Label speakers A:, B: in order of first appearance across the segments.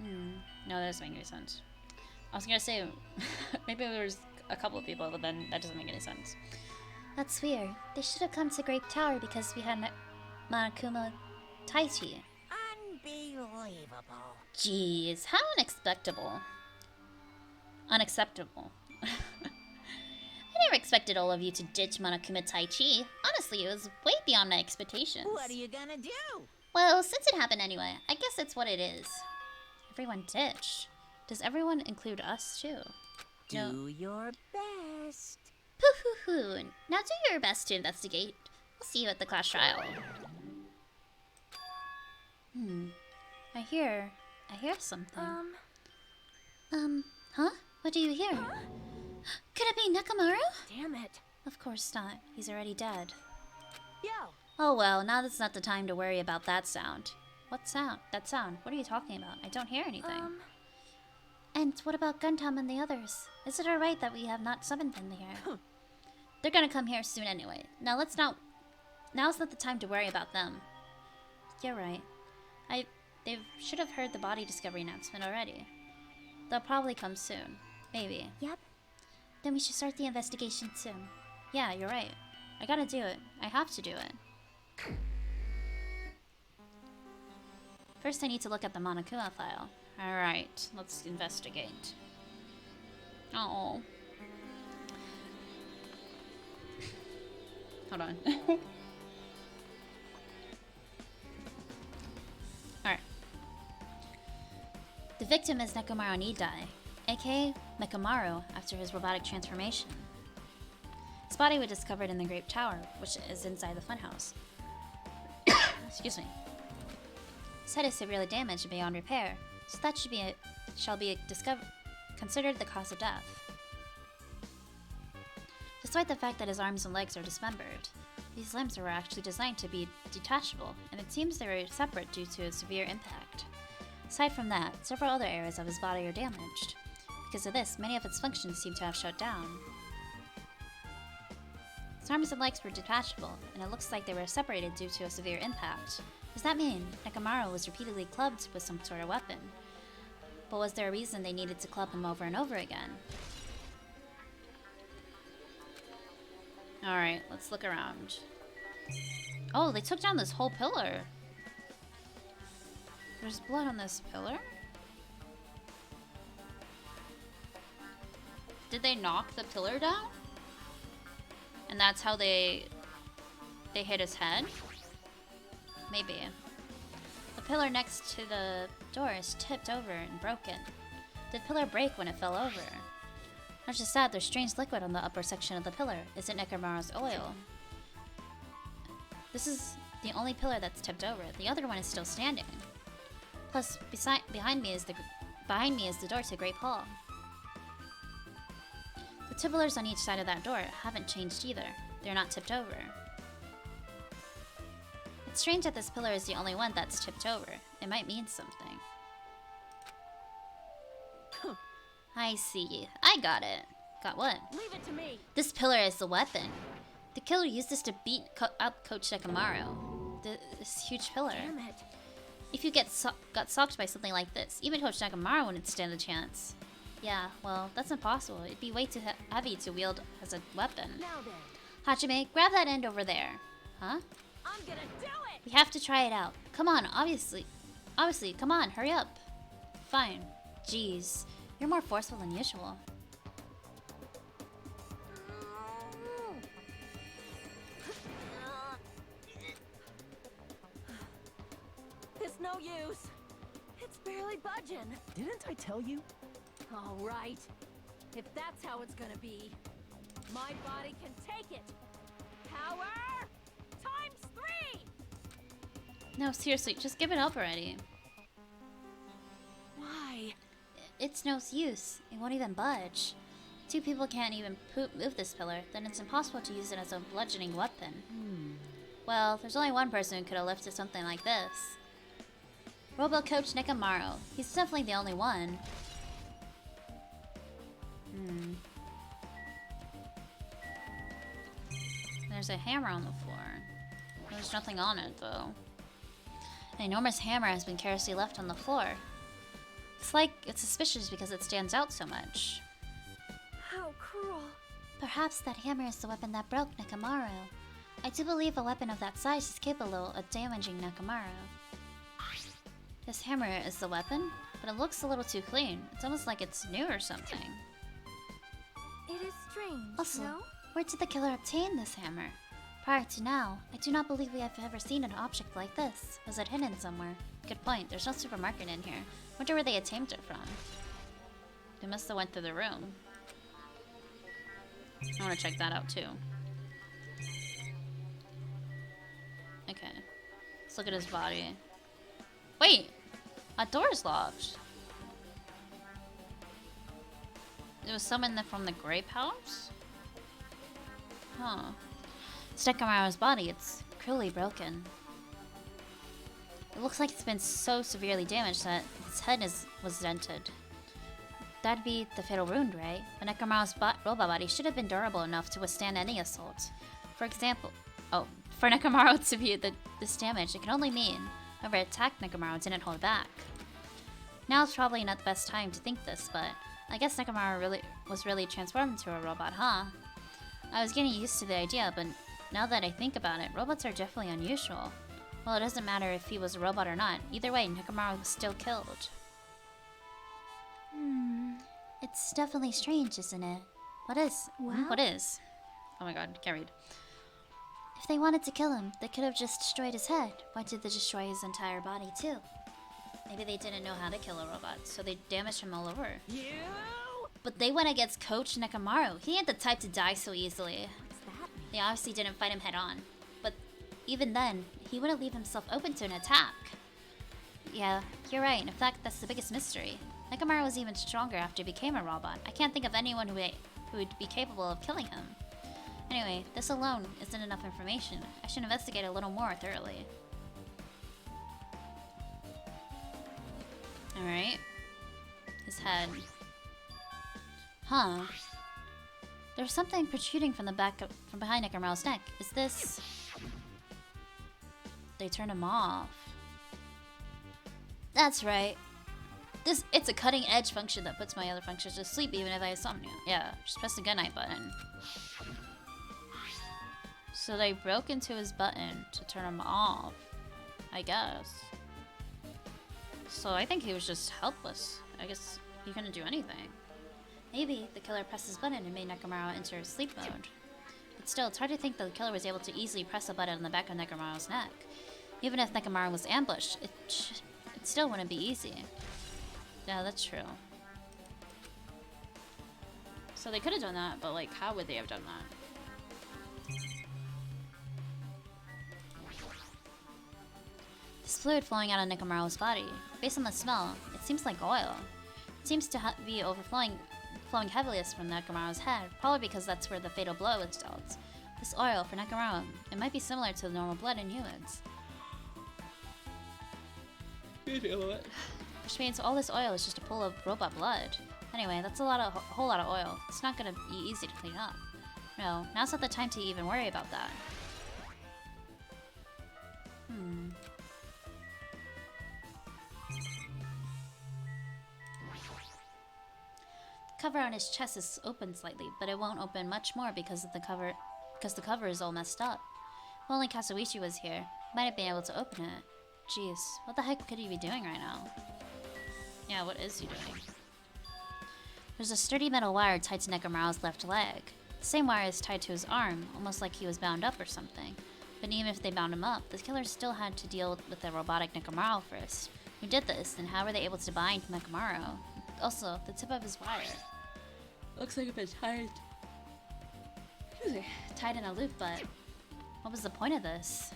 A: No, that doesn't make any sense. I was gonna say, maybe there's a couple of people, but then that doesn't make any sense. That's weird. They should have come to Grape Tower because we had Monokuma Taichi.
B: Unbelievable.
A: Jeez, how unexpectable. Unacceptable. I never expected all of you to ditch Monokuma Taichi. Honestly, it was way beyond my expectations.
B: What are you gonna do?
A: Well, since it happened anyway, I guess it's what it is. Everyone ditched. Does everyone include us too?
B: Do your best.
A: Pooh. Now do your best to investigate. We'll see you at the class trial. I hear something. Huh? What do you hear? Could it be Nekomaru?
C: Damn it.
A: Of course not. He's already dead.
C: Yo.
A: Oh well, now that's not the time to worry about that sound. What sound? That sound. What are you talking about? I don't hear anything. And what about Gundam and the others? Is it alright that we have not summoned them here? They're gonna come here soon anyway. Now's not the time to worry about them. You're right. They should have heard the body discovery announcement already. They'll probably come soon. Maybe.
C: Yep.
A: Then we should start the investigation soon. Yeah, you're right. I gotta do it. I have to do it. First I need to look at the Monokuma file. Alright, let's investigate. Oh. Hold on. Alright. The victim is Nekomaru Nidai, aka Mekamaru, after his robotic transformation. His body was discovered in the Grape Tower, which is inside the funhouse. Excuse me. His head is severely damaged beyond repair, so that shall be considered the cause of death. Despite the fact that his arms and legs are dismembered, these limbs were actually designed to be detachable, and it seems they were separate due to a severe impact. Aside from that, several other areas of his body are damaged. Because of this, many of its functions seem to have shut down. His arms and legs were detachable, and it looks like they were separated due to a severe impact. Does that mean Nekomaru was repeatedly clubbed with some sort of weapon? But was there a reason they needed to club him over and over again? Alright, let's look around. Oh, they took down this whole pillar. There's blood on this pillar? Did they knock the pillar down? And that's how they hit his head? Maybe. The pillar next to the door is tipped over and broken. Did the pillar break when it fell over? Not just that, there's strange liquid on the upper section of the pillar. Is it Nekomaru's oil? This is the only pillar that's tipped over. The other one is still standing. Plus, behind me is the door to Great Hall. The two pillars on each side of that door haven't changed either. They're not tipped over. It's strange that this pillar is the only one that's tipped over. It might mean something. I see. I got it. Got what?
C: Leave it to me.
A: This pillar is the weapon. The killer used this to beat up Coach Nekomaru. This huge pillar.
C: Damn it.
A: If you got socked by something like this, even Coach Nekomaru wouldn't stand a chance. Yeah, well, that's impossible. It'd be way too heavy to wield as a weapon.
C: Now then.
A: Hajime, grab that end over there. Huh?
C: I'm gonna do it.
A: We have to try it out. Come on, obviously, come on, hurry up. Fine. Jeez, you're more forceful than usual.
C: It's no use. It's barely budging.
D: Didn't I tell you?
C: All right. If that's how it's gonna be, my body can take it. Power ×3.
A: No, seriously, just give it up already.
C: Why?
A: It's no use. It won't even budge. Two people can't even move this pillar, then it's impossible to use it as a bludgeoning weapon. Well, there's only one person who could have lifted something like this. Robo Coach Nekomaru. He's definitely the only one. There's a hammer on the floor. There's nothing on it, though. An enormous hammer has been carelessly left on the floor. It's like it's suspicious because it stands out so much.
C: How cruel.
A: Perhaps that hammer is the weapon that broke Nekomaru. I do believe a weapon of that size is capable of damaging Nekomaru. This hammer is the weapon, but it looks a little too clean. It's almost like it's new or something.
C: It is strange,
A: Also,
C: no?
A: where did the killer obtain this hammer? Prior to now, I do not believe we have ever seen an object like this. Was it hidden somewhere? Good point, there's no supermarket in here. Wonder where they obtained it from. They must have went through the room. I want to check that out too. Okay. Let's look at his body. Wait! That door is locked. It was summoned from the grape house? Huh. It's Nekomaru's body. It's cruelly broken. It looks like it's been so severely damaged that its head was dented. That'd be the fatal wound, right? But Nekomaru's robot body should have been durable enough to withstand any assault. For example... Oh, for Nekomaru to be this damaged, it can only mean whoever attacked Nekomaru didn't hold back. Now it's probably not the best time to think this, but I guess Nekomaru was really transformed into a robot, huh? I was getting used to the idea, but now that I think about it, robots are definitely unusual. Well, it doesn't matter if he was a robot or not. Either way, Nekomaru was still killed. It's definitely strange, isn't it? What is?
C: Well?
A: What is? Oh my god, can't read. If they wanted to kill him, they could have just destroyed his head. Why did they destroy his entire body, too? Maybe they didn't know how to kill a robot, so they damaged him all over.
C: You?
A: But they went against Coach Nekomaru. He ain't the type to die so easily.
B: What's that mean?
A: They obviously didn't fight him head on. But even then, he wouldn't leave himself open to an attack. Yeah, you're right. In fact, that's the biggest mystery. Nekomaru was even stronger after he became a robot. I can't think of anyone who would be capable of killing him. Anyway, this alone isn't enough information. I should investigate a little more thoroughly. Alright. His head. Huh. There's something protruding from from behind Nekomaru's neck. Is this... They turn him off. That's right. It's a cutting edge function that puts my other functions to sleep even if I have insomnia. Yeah, just press the goodnight button. So they broke into his button to turn him off, I guess. So I think he was just helpless. I guess he couldn't do anything. Maybe the killer pressed his button and made Nekomaru enter sleep mode. But still, it's hard to think that the killer was able to easily press a button on the back of Nekomaru's neck. Even if Nekomaru was ambushed, it still wouldn't be easy. Yeah, that's true. So they could have done that, but like, how would they have done that? This fluid flowing out of Nekomaru's body. Based on the smell, it seems like oil. It seems to be flowing heaviest from Nekomaru's head, probably because that's where the fatal blow was dealt. This oil, for Nekomaru, it might be similar to the normal blood in humans. Which means all this oil is just a pool of robot blood. Anyway, that's a whole lot of oil. It's not gonna be easy to clean up. No, now's not the time to even worry about that. The cover on his chest is open slightly, but it won't open much more because the cover is all messed up. If only Kazuichi was here, might have been able to open it. Jeez, what the heck could he be doing right now? Yeah, what is he doing? There's a sturdy metal wire tied to Nekomaru's left leg. The same wire is tied to his arm, almost like he was bound up or something. But even if they bound him up, the killer still had to deal with the robotic Nekomaru first. Who did this, and how were they able to bind Nekomaru? Also, the tip of his wire looks like it's been tied in a loop, but what was the point of this?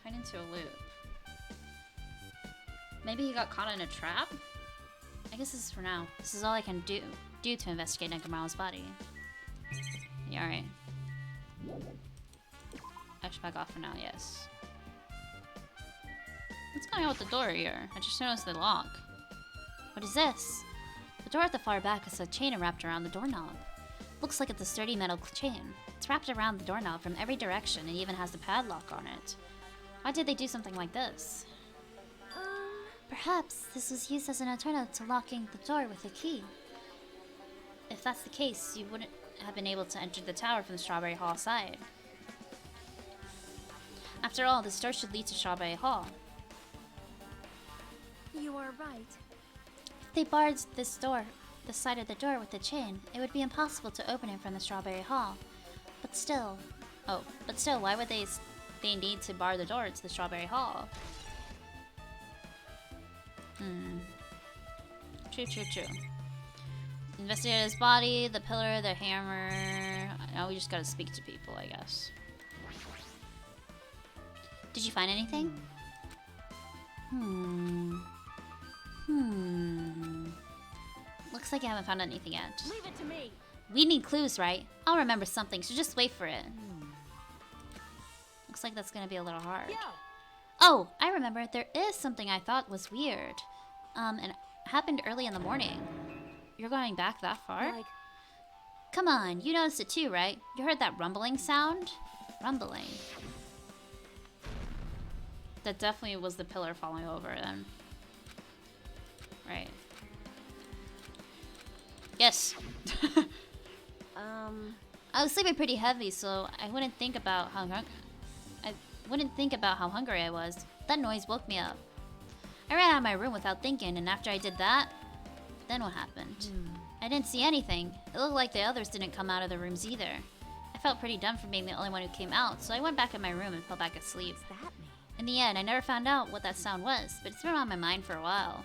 A: Tied into a loop. Maybe he got caught in a trap? I guess this is for now. This is all I can do to investigate Nekomaru's body. Yeah, alright. Actually, back off for now, yes. What's going on with the door here? I just noticed the lock. What is this? The door at the far back has a chain wrapped around the doorknob. Looks like it's a sturdy metal chain. It's It's wrapped around the doorknob from every direction and even has the padlock on it. Why did they do something like this? Perhaps this was used as an alternative to locking the door with a key. If that's the case, you wouldn't have been able to enter the tower from the Strawberry Hall side. After all, this door should lead to Strawberry Hall.
C: You are right.
A: If they barred this side of the door with a chain, it would be impossible to open it from the Strawberry Hall. But still, why would they need to bar the door to the Strawberry Hall? True. Investigate his body, the pillar, the hammer. Now we just gotta speak to people, I guess. Did you find anything? Looks like I haven't found anything yet.
C: Leave it to me.
A: We need clues, right? I'll remember something, so just wait for it. Looks like that's gonna be a little hard.
C: Yo.
A: Oh, I remember. There is something I thought was weird. And it happened early in the morning. You're going back that far?
C: Like,
A: Come on, you noticed it too, right? You heard that rumbling sound? Rumbling. That definitely was the pillar falling over then. Right. Yes. I was sleeping pretty heavy, so I wouldn't think about how hungry I was. That noise woke me up. I ran out of my room without thinking, and after I did that, then what happened? I didn't see anything. It looked like the others didn't come out of the rooms either. I felt pretty dumb for being the only one who came out, so I went back in my room and fell back asleep.
C: what's that mean?
A: In the end, I never found out what that sound was, but it's been on my mind for a while.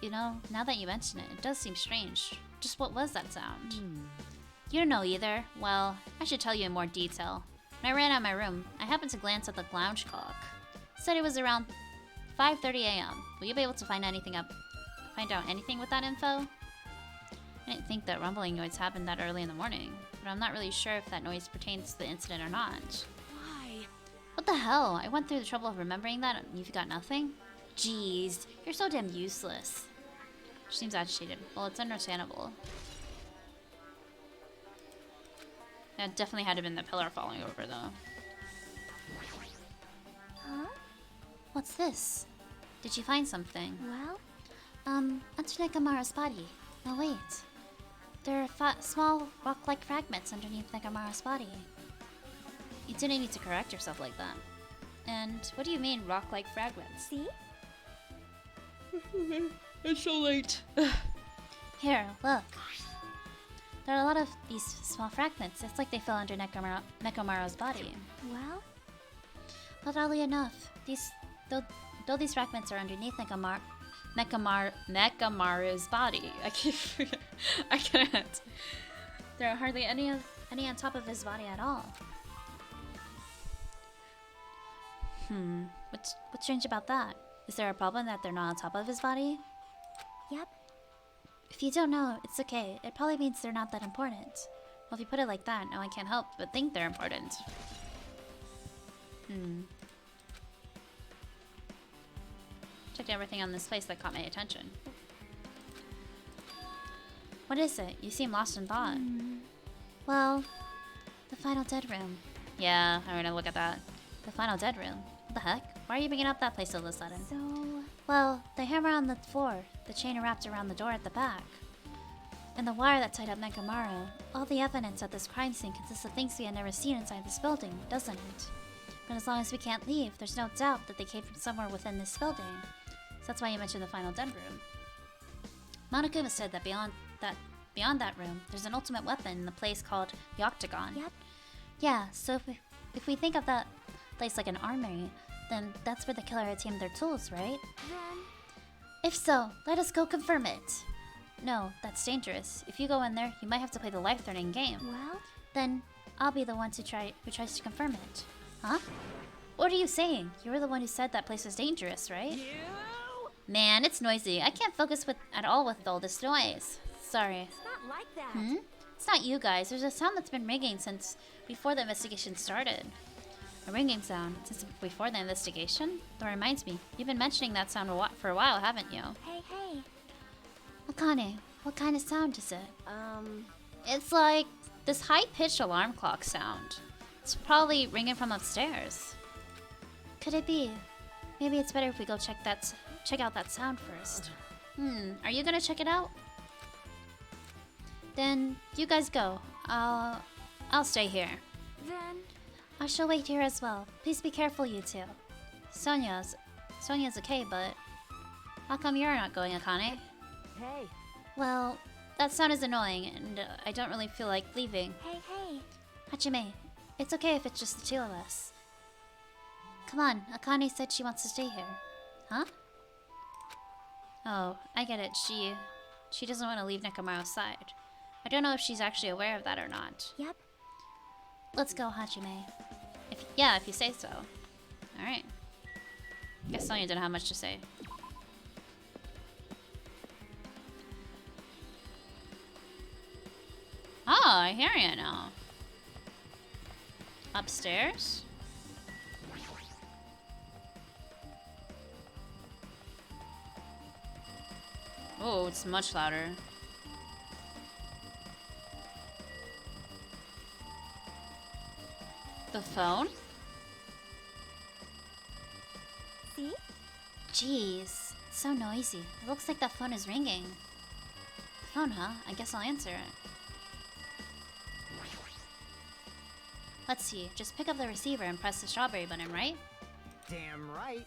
A: You know, now that you mention it, it does seem strange. Just what was that sound? You don't know either. Well, I should tell you in more detail. When I ran out of my room, I happened to glance at the lounge clock. It said it was around 5:30 a.m. Will you be able to find out anything with that info? I didn't think that rumbling noise happened that early in the morning, but I'm not really sure if that noise pertains to the incident or not.
C: Why?
A: What the hell? I went through the trouble of remembering that and you've got nothing? Jeez, you're so damn useless. She seems agitated. Well, it's understandable. That definitely had to have been the pillar falling over, though.
D: Huh?
A: What's this? Did you find something?
D: Well,
A: Under Nekomara's body. No, wait. There are small rock-like fragments underneath Nekomara's body. You didn't need to correct yourself like that. And what do you mean, rock-like fragments?
D: see?
A: It's so late. Here, look. There are a lot of these small fragments. It's like they fell under Nekomara's body.
D: Well,
A: But oddly enough, though these fragments are underneath Nekomaru's body. I can't. There are hardly any on top of his body at all. What's strange about that? Is there a problem that they're not on top of his body?
D: yep.
A: If you don't know, it's okay. It probably means they're not that important. Well, if you put it like that, no one can't help but think they're important. Checked everything on this place that caught my attention. What is it? You seem lost in thought. Well, the final dead room. Yeah, I'm gonna look at that. The final dead room? What the heck? Why are you bringing up that place all of a sudden?
D: So,
A: Well, the hammer on the floor, the chain wrapped around the door at the back, and the wire that tied up Nekomaru. All the evidence at this crime scene consists of things we had never seen inside this building, doesn't it? But as long as we can't leave, there's no doubt that they came from somewhere within this building. So that's why you mentioned the final dead room. Monokuma said that beyond that room, there's an ultimate weapon in the place called the Octagon.
D: yep.
A: Yeah, so if we think of that place like an armory, then that's where the killer had tamed their tools, right?
D: Then,
A: If so, let us go confirm it. No, that's dangerous. If you go in there, you might have to play the life-threatening game.
D: well,
A: Then I'll be the one who tries to confirm it. Huh? What are you saying? You were the one who said that place was dangerous, right?
C: You?
A: Man, it's noisy. I can't focus at all with all this noise. Sorry.
C: It's not like that.
A: It's not you guys. There's a sound that's been ringing since before the investigation started. A ringing sound since before the investigation? That reminds me, you've been mentioning that sound for a while, haven't you?
D: hey.
A: Akane, what kind of sound is it?
C: Um,
A: It's like This high-pitched alarm clock sound. It's probably ringing from upstairs. Could it be? Maybe it's better if we go check out that sound first. Are you gonna check it out? Then you guys go. I'll stay here.
C: Then
A: I shall wait here as well. Please be careful, you two. Sonya's okay, but how come you're not going, Akane?
C: hey.
A: Well, that sound is annoying, and I don't really feel like leaving.
B: Hey.
A: Hajime, it's okay if it's just the two of us. Come on, Akane said she wants to stay here. Huh? Oh, I get it. She doesn't want to leave Nekomaru's side. I don't know if she's actually aware of that or not.
B: Yep.
A: Let's go, Hajime. If you say so. Alright. Guess Sonya didn't have much to say. Oh, I hear you now. Upstairs? Oh, it's much louder. The phone?
B: See?
A: Jeez, it's so noisy. It looks like that phone is ringing. The phone, huh? I guess I'll answer it. Let's see, just pick up the receiver and press the strawberry button, right?
D: Damn right.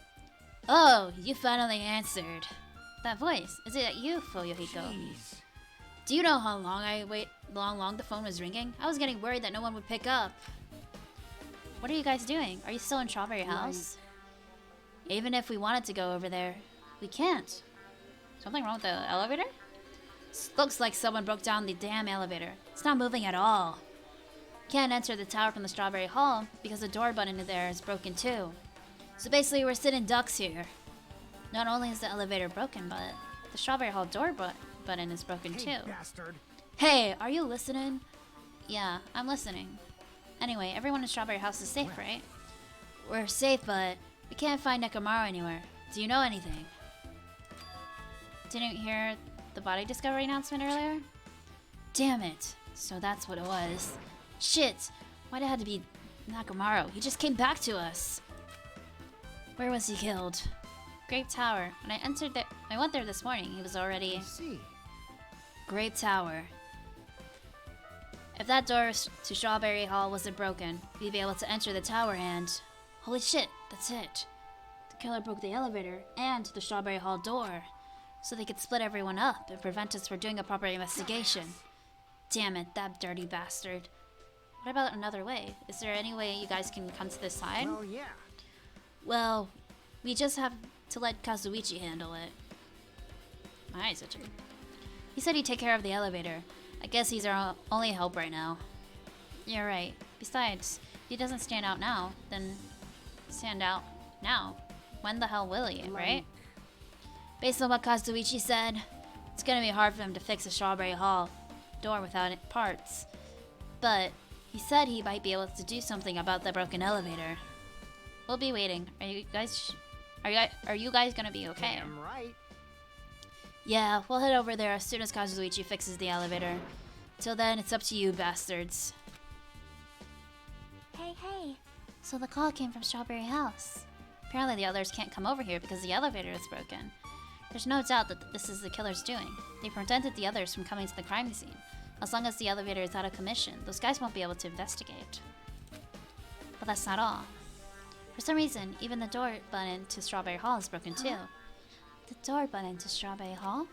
A: Oh, you finally answered. That voice, is it you, Fuyohiko?
D: Jeez.
A: Do you know how long the phone was ringing? I was getting worried that no one would pick up. What are you guys doing? Are you still in Strawberry House? Even if we wanted to go over there, we can't. Something wrong with the elevator? Looks like someone broke down the damn elevator. It's not moving at all. Can't enter the tower from the Strawberry Hall because the door button in there is broken too. So basically we're sitting ducks here. Not only is the elevator broken, but the Strawberry Hall door button is broken
D: Hey,
A: too.
D: bastard.
A: Hey, are you listening? Yeah, I'm listening. Anyway, everyone in Strawberry House is safe, right? We're safe, but we can't find Nekomaru anywhere. Do you know anything? Didn't hear the body discovery announcement earlier? Damn it. So that's what it was. Shit. Why'd it have to be Nekomaru? He just came back to us. Where was he killed? Grape Tower. When I went there this morning, he was already...
D: I see.
A: Grape Tower. If that door to Strawberry Hall wasn't broken, we'd be able to enter the tower and... Holy shit, that's it. The killer broke the elevator and the Strawberry Hall door, so they could split everyone up and prevent us from doing a proper investigation. Damn it, that dirty bastard. What about another way? Is there any way you guys can come to this side?
D: Well, yeah.
A: Well, we just have to let Kazuichi handle it. Alright, Suchi. He said he'd take care of the elevator. I guess he's our only hope right now. You're right. Besides, if he doesn't stand out now, then stand out now. When the hell will he, right? Based on what Kazuichi said, it's gonna be hard for him to fix a Strawberry Hall door without parts. But he said he might be able to do something about the broken elevator. We'll be waiting. Are you guys gonna be okay?
D: Damn right.
A: Yeah, we'll head over there as soon as Kazuichi fixes the elevator. Till then, it's up to you, bastards.
B: Hey.
A: So the call came from Strawberry House. Apparently the others can't come over here because the elevator is broken. There's no doubt that this is the killer's doing. They prevented the others from coming to the crime scene. As long as the elevator is out of commission, those guys won't be able to investigate. But that's not all. For some reason, even the door button to Strawberry Hall is broken too. The door button to Strawberry Hall?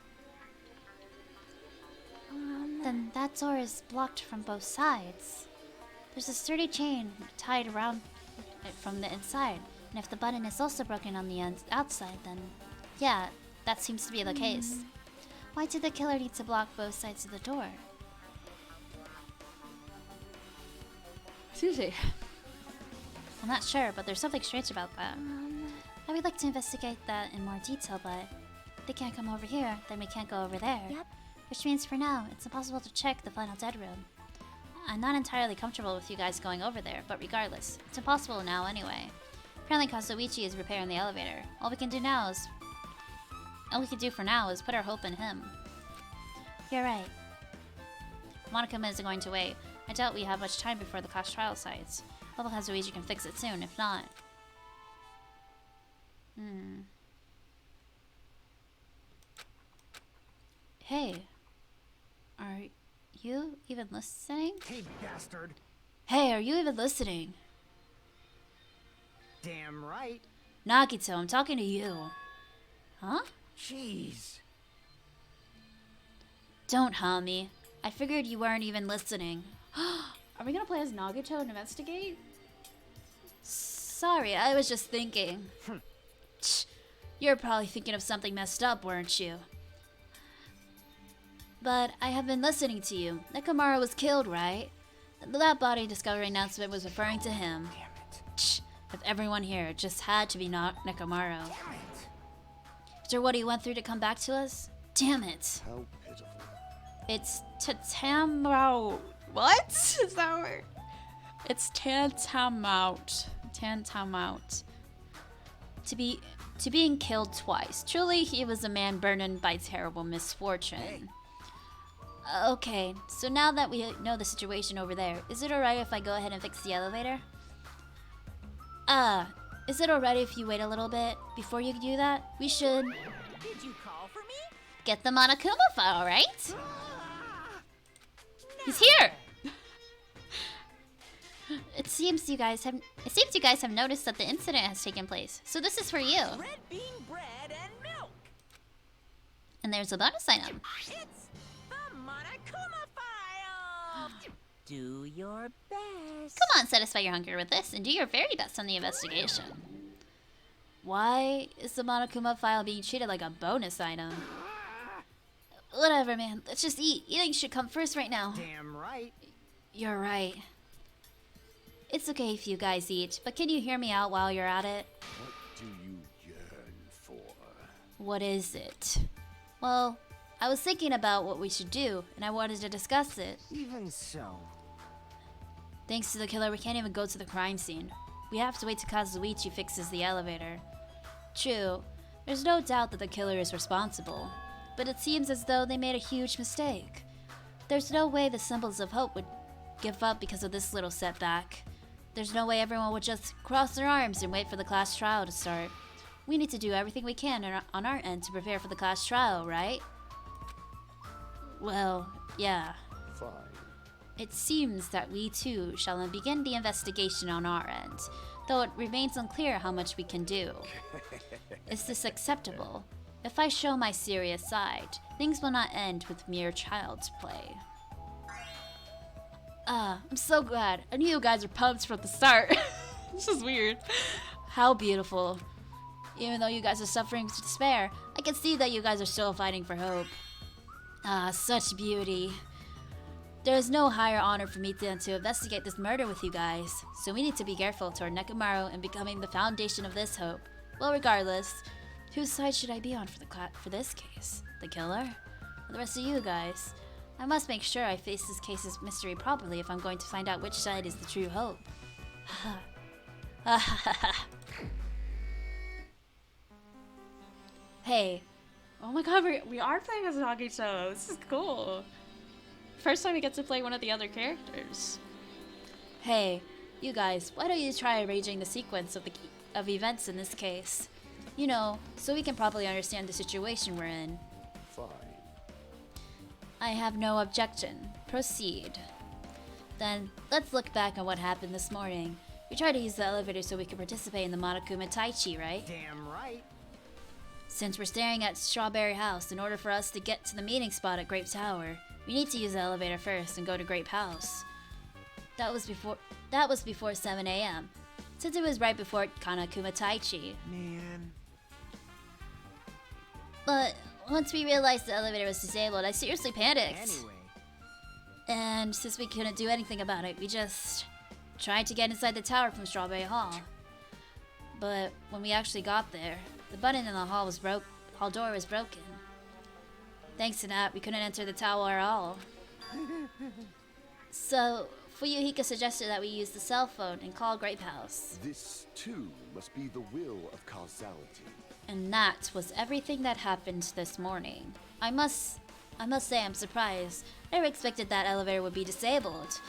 A: Then that door is blocked from both sides. There's a sturdy chain tied around it from the inside, and if the button is also broken on the outside, then yeah, that seems to be the case. Why did the killer need to block both sides of the door? Sushi. I'm not sure, but there's something strange about that. I would like to investigate that in more detail, but if they can't come over here, then we can't go over there.
B: Yep.
A: Which means for now, it's impossible to check the final dead room. I'm not entirely comfortable with you guys going over there, but regardless, it's impossible now anyway. Apparently Kazuichi is repairing the elevator. All we can do for now is put our hope in him. You're right. Monokuma isn't going to wait. I doubt we have much time before the class trial sites. Level has ways you can fix it soon, if not. Hey. Are you even listening?
D: Hey, bastard.
A: Hey, are you even listening?
D: Damn right.
A: Nagito, I'm talking to you. Huh?
D: Jeez.
A: Don't huh me. I figured you weren't even listening. Are we gonna play as Nagito and investigate? Sorry, I was just thinking. Tch, you're probably thinking of something messed up, weren't you? But I have been listening to you. Nekomaru was killed, right? That body discovery announcement was referring to him.
D: Damn it.
A: Tch, if everyone here just had to be Nekomaru.
D: Damn it.
A: After what he went through to come back to us? Damn it.
E: How pitiful.
A: It's Tatamao. What? Is that word? It's Tantamount. Tantamount. To being killed twice. Truly, he was a man burdened by terrible misfortune. Okay, so now that we know the situation over there, is it alright if I go ahead and fix the elevator? Is it alright if you wait a little bit before you do that? We should
B: Did you call for me?
A: get the Monokuma file, right? He's here! It seems you guys have noticed that the incident has taken place. So this is for you.
B: Red bean bread and milk.
A: And there's a bonus item.
B: It's the Monokuma file. Do your best.
A: Come on, satisfy your hunger with this and do your very best on the investigation. Why is the Monokuma file being treated like a bonus item? Whatever, man. Let's just eat. Eating should come first right now.
D: Damn right.
A: You're right. It's okay if you guys eat, but can you hear me out while you're at it?
E: What do you yearn for?
A: What is it? Well, I was thinking about what we should do, and I wanted to discuss it.
D: Even so.
A: Thanks to the killer, we can't even go to the crime scene. We have to wait till Kazuichi fixes the elevator. True, there's no doubt that the killer is responsible, but it seems as though they made a huge mistake. There's no way the Symbols of Hope would give up because of this little setback. There's no way everyone would just cross their arms and wait for the class trial to start. We need to do everything we can on our end to prepare for the class trial, right? Well, yeah.
E: Fine.
A: It seems that we too shall begin the investigation on our end, though it remains unclear how much we can do. Is this acceptable? If I show my serious side, things will not end with mere child's play. I'm so glad. I knew you guys were pumped from the start. This is weird. How beautiful. Even though you guys are suffering to despair, I can see that you guys are still fighting for hope. Such beauty. There is no higher honor for me than to investigate this murder with you guys, so we need to be careful toward Nekomaru and becoming the foundation of this hope. Well, regardless, whose side should I be on for this case? The killer? Or the rest of you guys? I must make sure I face this case's mystery properly if I'm going to find out which side is the true hope. Hey. Oh my god, we are playing as Nagito. This is cool. First time we get to play one of the other characters. Hey, you guys, why don't you try arranging the sequence of events in this case? You know, so we can properly understand the situation we're in.
E: Fine.
A: I have no objection. Proceed. Then, let's look back on what happened this morning. We tried to use the elevator so we could participate in the Monokuma Taichi, right?
D: Damn right.
A: Since we're staring at Strawberry House, in order for us to get to the meeting spot at Grape Tower, we need to use the elevator first and go to Grape House. That was before 7 a.m. Since it was right before Kanakuma Taichi.
D: Man.
A: But once we realized the elevator was disabled, I seriously panicked.
D: Anyway.
A: And since we couldn't do anything about it, we just tried to get inside the tower from Strawberry Hall. But when we actually got there, the button in the hall door was broken. Thanks to that, we couldn't enter the tower at all. So, Fuyuhika suggested that we use the cell phone and call Grape House.
E: This, too, must be the will of causality.
A: And that was everything that happened this morning. I must say I'm surprised. I never expected that elevator would be disabled.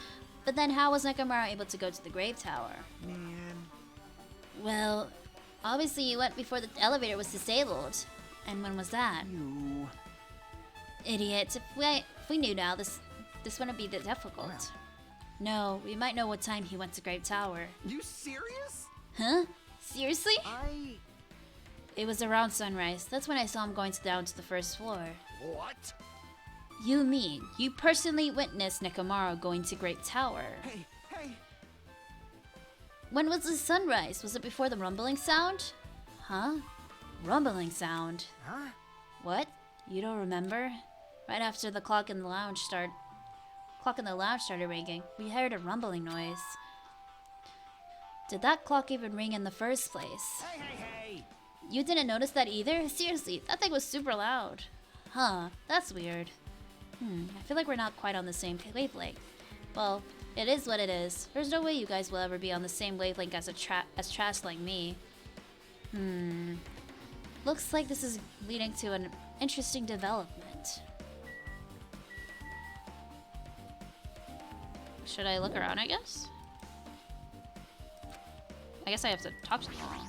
A: But then how was Nekomaru able to go to the Grave Tower?
D: Man.
A: Well, obviously you went before the elevator was disabled. And when was that?
D: You.
A: Idiots. If we knew now, this wouldn't be that difficult.
D: Well.
A: No, we might know what time he went to Grave Tower.
D: You serious?
A: Huh? Seriously?
E: Uh,
A: It was around sunrise. That's when I saw him going down to the first floor.
E: What?
A: You mean you personally witnessed Nekomaru going to Great Tower?
D: Hey, hey.
A: When was the sunrise? Was it before the rumbling sound? Huh? Rumbling sound?
D: Huh?
A: What? You don't remember? Right after the clock in the lounge started ringing, we heard a rumbling noise. Did that clock even ring in the first place?
D: Hey, hey, hey.
A: You didn't notice that either? Seriously, that thing was super loud. Huh, that's weird. I feel like we're not quite on the same wavelength. Well, it is what it is. There's no way you guys will ever be on the same wavelength as trash like me. Looks like this is leading to an interesting development. Should I look around, I guess? I guess I have to talk to them all.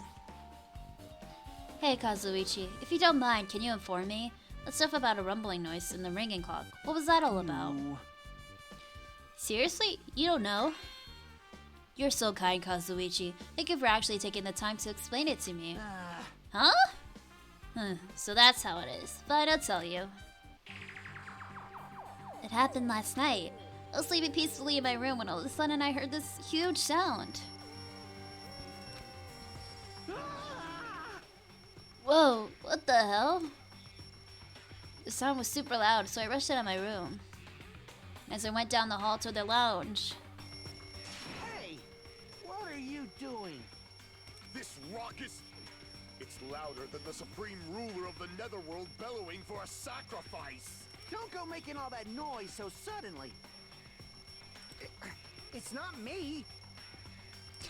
A: Hey, Kazuichi, if you don't mind, can you inform me? That stuff about a rumbling noise and the ringing clock. What was that all about?
D: You.
A: Seriously? You don't know? You're so kind, Kazuichi. Thank you for actually taking the time to explain it to me. Huh? So that's how it is. Fine, I'll tell you. It happened last night. I was sleeping peacefully in my room when all of a sudden I heard this huge sound. Whoa, what the hell? The sound was super loud, so I rushed out of my room. As I went down the hall to the lounge.
D: Hey, what are you doing?
E: This raucous... It's louder than the supreme ruler of the netherworld bellowing for a sacrifice.
D: Don't go making all that noise so suddenly. It's not me.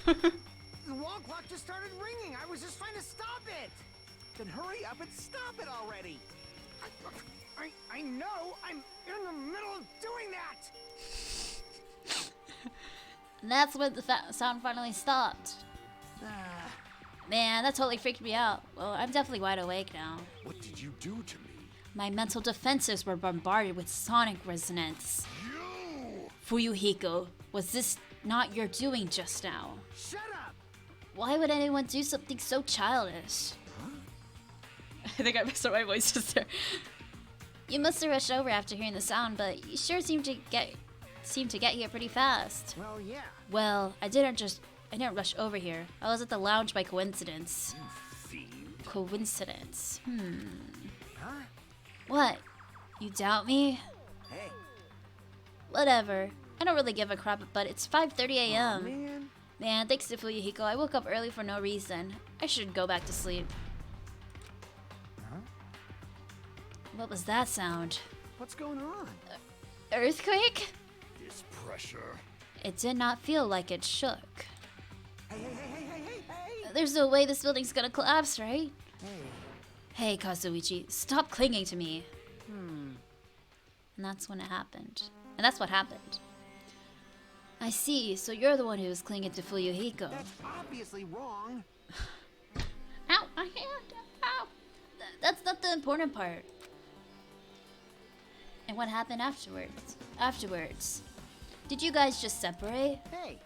D: The wall clock just started ringing. I was just trying to stop it. Then hurry up and stop it already. I know. I'm in the middle of doing that.
A: And that's when the sound finally stopped. Man, that totally freaked me out. Well, I'm definitely wide awake now.
E: What did you do to me?
A: My mental defenses were bombarded with sonic resonance.
E: You!
A: Fuyuhiko, was this not your doing just now?
D: Shut up.
A: Why would anyone do something so childish? I think I messed up my voice just there. You must have rushed over after hearing the sound, but you sure seem to get here pretty fast.
D: Well, yeah.
A: Well, I didn't rush over here. I was at the lounge by coincidence.
E: Fiend.
A: Coincidence.
D: Huh?
A: What? You doubt me?
D: Hey.
A: Whatever. I don't really give a crap, but it's 5:30 a.m.
D: Man.
A: Man, thanks to Fuyuhiko, I woke up early for no reason. I should go back to sleep.
D: Huh?
A: What was that sound?
D: What's going on?
A: Earthquake?
E: This pressure.
A: It did not feel like it shook.
D: Hey, hey, hey, hey, hey, hey, hey.
A: There's no way this building's gonna collapse, right?
D: Hey.
A: Hey, Kazuichi, stop clinging to me.
D: Hmm.
A: And that's when it happened. And that's what happened. I see, so you're the one who was clinging to Fuyuhiko.
D: That's obviously wrong.
A: Ow, my hand! Ow! That's not the important part. And what happened afterwards? Did you guys just separate?
D: Hey.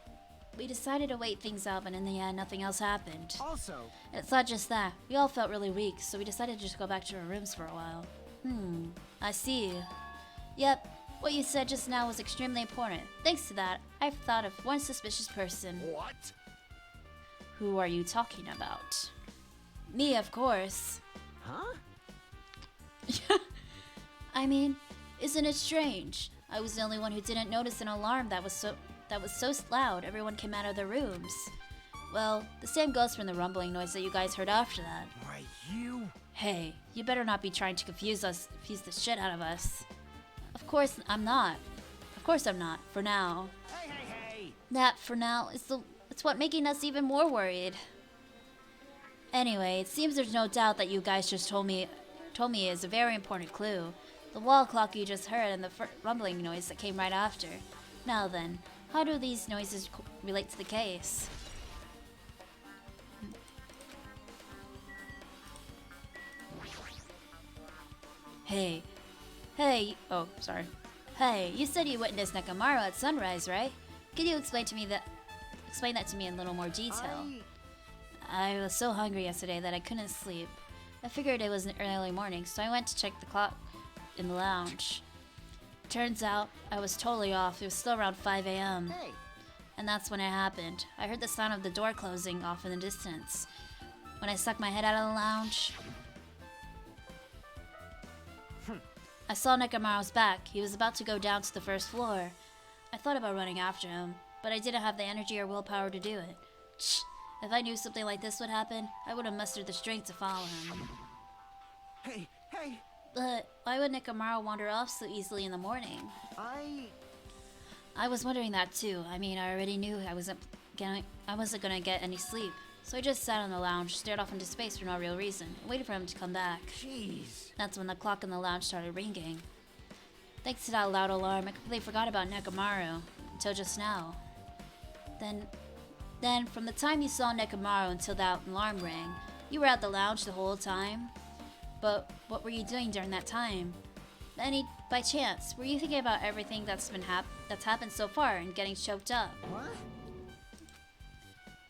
A: We decided to wait things out, but in the end, nothing else happened.
D: Also,
A: It's not just that. We all felt really weak, so we decided to just go back to our rooms for a while. I see. Yep, what you said just now was extremely important. Thanks to that, I've thought of one suspicious person.
E: What?
A: Who are you talking about? Me, of course.
D: huh?
A: I mean, isn't it strange? I was the only one who didn't notice an alarm that was so loud everyone came out of their rooms. Well, the same goes for the rumbling noise that you guys heard after that.
D: Why, you?
A: Hey, you better not be trying to confuse the shit out of us. Of course I'm not. For now.
D: Hey, hey, hey.
A: That, for now, it's what making us even more worried. Anyway, it seems there's no doubt that you guys just told me is a very important clue. The wall clock you just heard and the rumbling noise that came right after. Now then, How do these noises relate to the case? Hey. Hey. Oh, sorry. Hey, you said you witnessed Nekomaru at sunrise, right? Can you explain that to me in a little more detail? I was so hungry yesterday that I couldn't sleep. I figured it was an early morning, so I went to check the clock in the lounge. Turns out, I was totally off. It was still around 5 a.m.
D: Hey,
A: And that's when it happened. I heard the sound of the door closing off in the distance. When I stuck my head out of the lounge, I saw Nekomaru's back. He was about to go down to the first floor. I thought about running after him, but I didn't have the energy or willpower to do it. Shh. If I knew something like this would happen, I would have mustered the strength to follow him.
D: hey, hey!
A: But why would Nekomaru wander off so easily in the morning? I was wondering that too. I mean, I already knew I wasn't gonna get any sleep. So I just sat on the lounge, stared off into space for no real reason, and waited for him to come back.
D: Jeez.
A: That's when the clock in the lounge started ringing. Thanks to that loud alarm, I completely forgot about Nekomaru until just now. Then, from the time you saw Nekomaru until that alarm rang, you were at the lounge the whole time? But what were you doing during that time? By chance, were you thinking about everything that's happened so far and getting choked up?
D: What?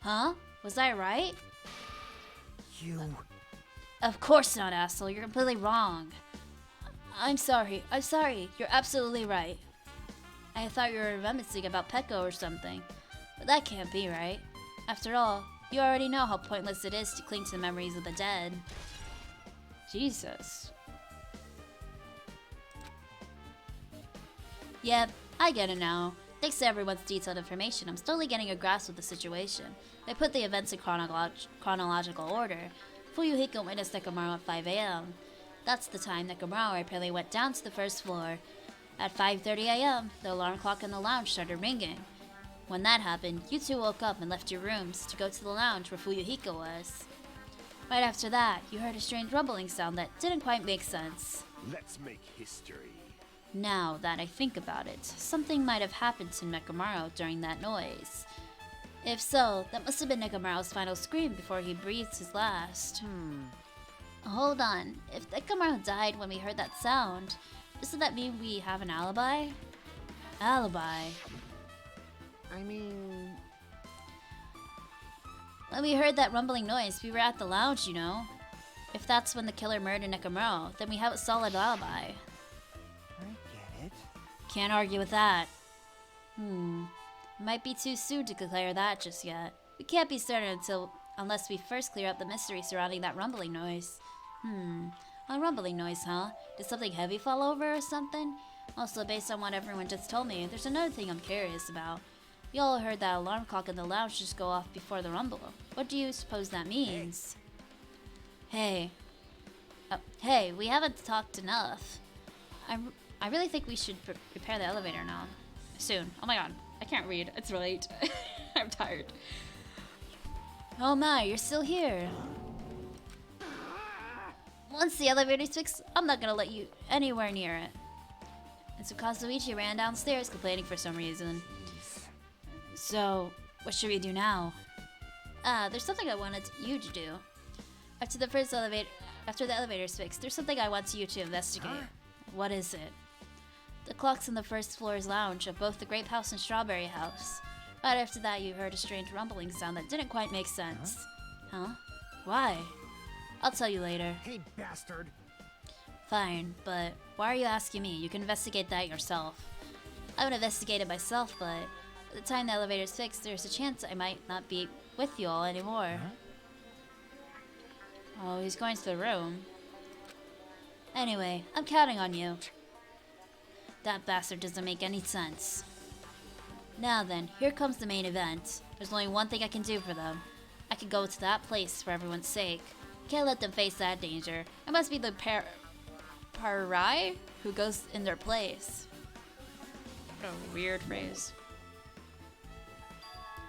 A: Huh? Was I right?
D: You...
A: Of course not, asshole. You're completely wrong. I'm sorry. You're absolutely right. I thought you were reminiscing about Peko or something. But that can't be right. After all, you already know how pointless it is to cling to the memories of the dead. Jesus. Yep, I get it now. Thanks to everyone's detailed information, I'm slowly getting a grasp of the situation. They put the events in chronological order. Fuyuhiko witnessed Nekomaru at 5 a.m. That's the time Nekomaru apparently went down to the first floor. At 5:30 a.m., the alarm clock in the lounge started ringing. When that happened, you two woke up and left your rooms to go to the lounge where Fuyuhiko was. Right after that, you heard a strange rumbling sound that didn't quite make sense.
E: Let's make history.
A: Now that I think about it, something might have happened to Nekomaru during that noise. If so, that must have been Nekomaru's final scream before he breathed his last. Hold on, if Nekomaru died when we heard that sound, doesn't that mean we have an alibi? Alibi?
D: I mean...
A: When we heard that rumbling noise, we were at the lounge, you know. If that's when the killer murdered Nekomaru, then we have a solid alibi.
D: I get it.
A: Can't argue with that. Might be too soon to declare that just yet. We can't be certain unless we first clear up the mystery surrounding that rumbling noise. A rumbling noise, huh? Did something heavy fall over or something? Also, based on what everyone just told me, there's another thing I'm curious about. We all heard that alarm clock in the lounge just go off before the rumble. What do you suppose that means? Hey. Hey, we haven't talked enough. I really think we should repair the elevator now. Soon. Oh my god. I can't read. It's late. I'm tired. Oh my, you're still here. Once the elevator's fixed, I'm not gonna let you anywhere near it. And so Kazuichi ran downstairs complaining for some reason. So, what should we do now? There's something I wanted you to do. After the elevator's fixed, there's something I want you to investigate. What is it? The clocks in the first floor's lounge of both the Grape House and Strawberry House. Right after that, you heard a strange rumbling sound that didn't quite make sense. Huh? Why? I'll tell you later.
D: Hey, bastard!
A: Fine, but why are you asking me? You can investigate that yourself. I would investigate it myself, but by the time the elevator's fixed, there's a chance I might not be with you all anymore. Oh, he's going to the room. Anyway, I'm counting on you. That bastard doesn't make any sense. Now then, here comes the main event. There's only one thing I can do for them. I can go to that place for everyone's sake. Can't let them face that danger. I must be the Parai who goes in their place. What a weird phrase.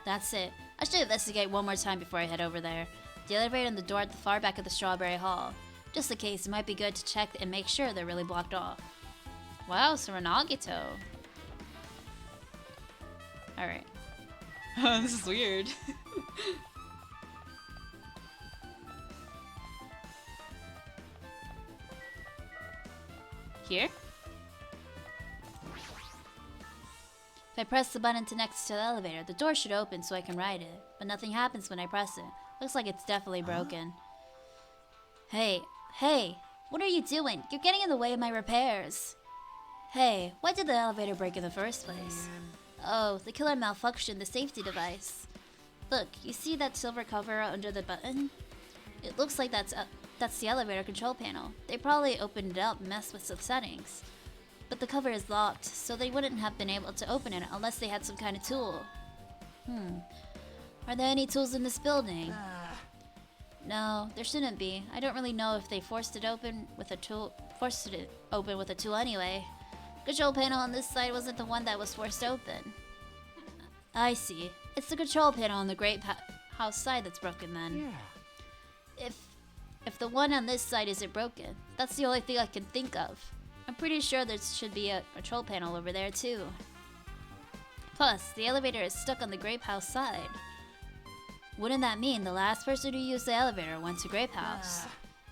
A: That's it. I should investigate one more time before I head over there. The elevator and the door at the far back of the Strawberry Hall. Just in case, it might be good to check and make sure they're really blocked off. Wow, Serenagito. Alright. This is weird. Here? If I press the button next to the elevator, the door should open so I can ride it. But nothing happens when I press it. Looks like it's definitely broken. Hey, what are you doing? You're getting in the way of my repairs. Hey, why did the elevator break in the first place? Oh, the killer malfunctioned the safety device. Look, you see that silver cover under the button? It looks like that's the elevator control panel. They probably opened it up and messed with some settings. But the cover is locked, so they wouldn't have been able to open it unless they had some kind of tool. Are there any tools in this building? No, there shouldn't be. I don't really know if they forced it open with a tool anyway. Control panel on this side wasn't the one that was forced open. I see. It's the control panel on the Great House side that's broken then. Yeah. If the one on this side isn't broken, that's the only thing I can think of. I'm pretty sure there should be a control panel over there too. Plus, the elevator is stuck on the Grape House side. Wouldn't that mean the last person who used the elevator went to Grape House?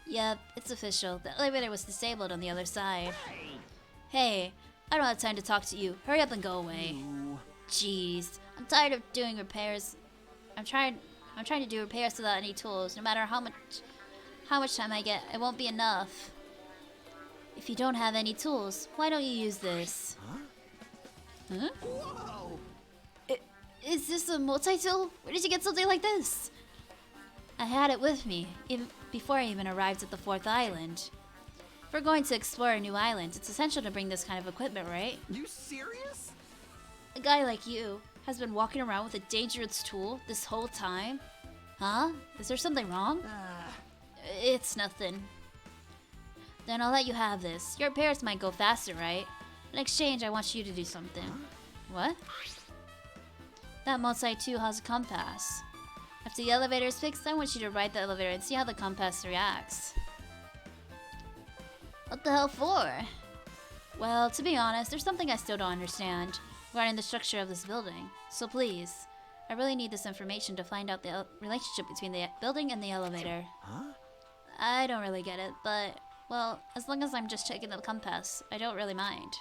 A: Yep, it's official. The elevator was disabled on the other side. Hey, I don't have time to talk to you. Hurry up and go away. Jeez, I'm tired of doing repairs. I'm trying to do repairs without any tools. No matter how much time I get, it won't be enough. If you don't have any tools, why don't you use this? Huh?
D: Whoa!
A: Is this a multi-tool? Where did you get something like this? I had it with me, even before I even arrived at the 4th island. If we're going to explore a new island, it's essential to bring this kind of equipment, right?
D: You serious?
A: A guy like you has been walking around with a dangerous tool this whole time? Huh? Is there something wrong? It's nothing. Then I'll let you have this. Your repairs might go faster, right? In exchange, I want you to do something. What? That Mozai 2 has a compass. After the elevator is fixed, I want you to ride the elevator and see how the compass reacts. What the hell for? Well, to be honest, there's something I still don't understand regarding the structure of this building. So please, I really need this information to find out the relationship between the building and the elevator.
D: Huh?
A: I don't really get it, but, well, as long as I'm just checking the compass, I don't really mind.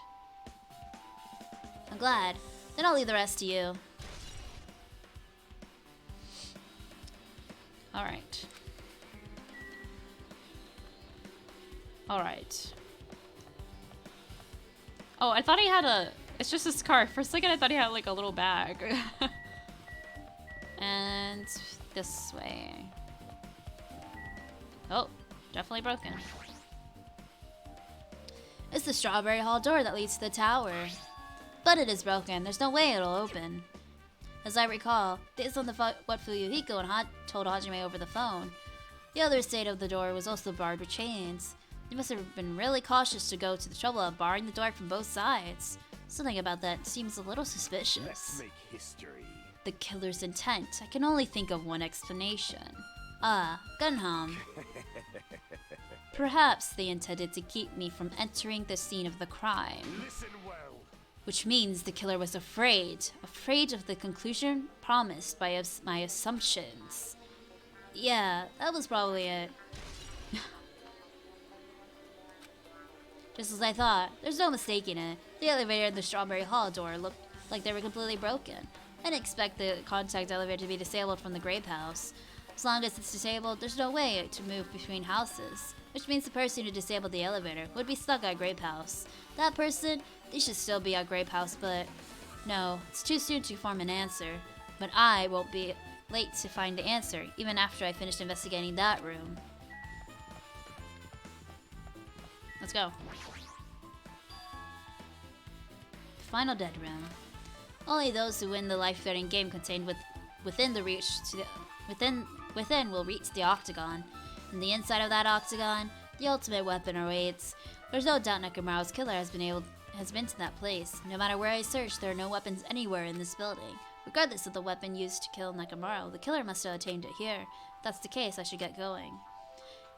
A: I'm glad. Then I'll leave the rest to you. Alright. Alright. Oh, I thought he had a... It's just a scarf. For a second I thought he had like a little bag. And this way. Oh, definitely broken. It's the Strawberry Hall door that leads to the tower. But it is broken. There's no way it'll open. As I recall, based on what Fuyuhiko and told Hajime over the phone, the other side of the door was also barred with chains. They must have been really cautious to go to the trouble of barring the door from both sides. Something about that seems a little suspicious.
E: Let's make history.
A: The killer's intent. I can only think of one explanation. Ah, Gunham. Perhaps they intended to keep me from entering the scene of the crime.
E: Listen well.
A: Which means the killer was afraid of the conclusion promised by my assumptions. Yeah, that was probably it. Just as I thought, there's no mistaking it. The elevator and the Strawberry Hall door looked like they were completely broken. I didn't expect the contact elevator to be disabled from the Grape House. As long as it's disabled, there's no way to move between houses. Which means the person who disabled the elevator would be stuck at Grape House. That person, they should still be at Grape House, but no, it's too soon to form an answer. But I won't be late to find the answer, even after I finish investigating that room. Let's go. The final dead room. Only those who win the life-threatening game contained within will reach the octagon. In the inside of that octagon, the ultimate weapon awaits. There's no doubt Nakamura's killer has been to that place. No matter where I search, there are no weapons anywhere in this building. Regardless of the weapon used to kill Nakamura, the killer must have attained it here. If that's the case, I should get going.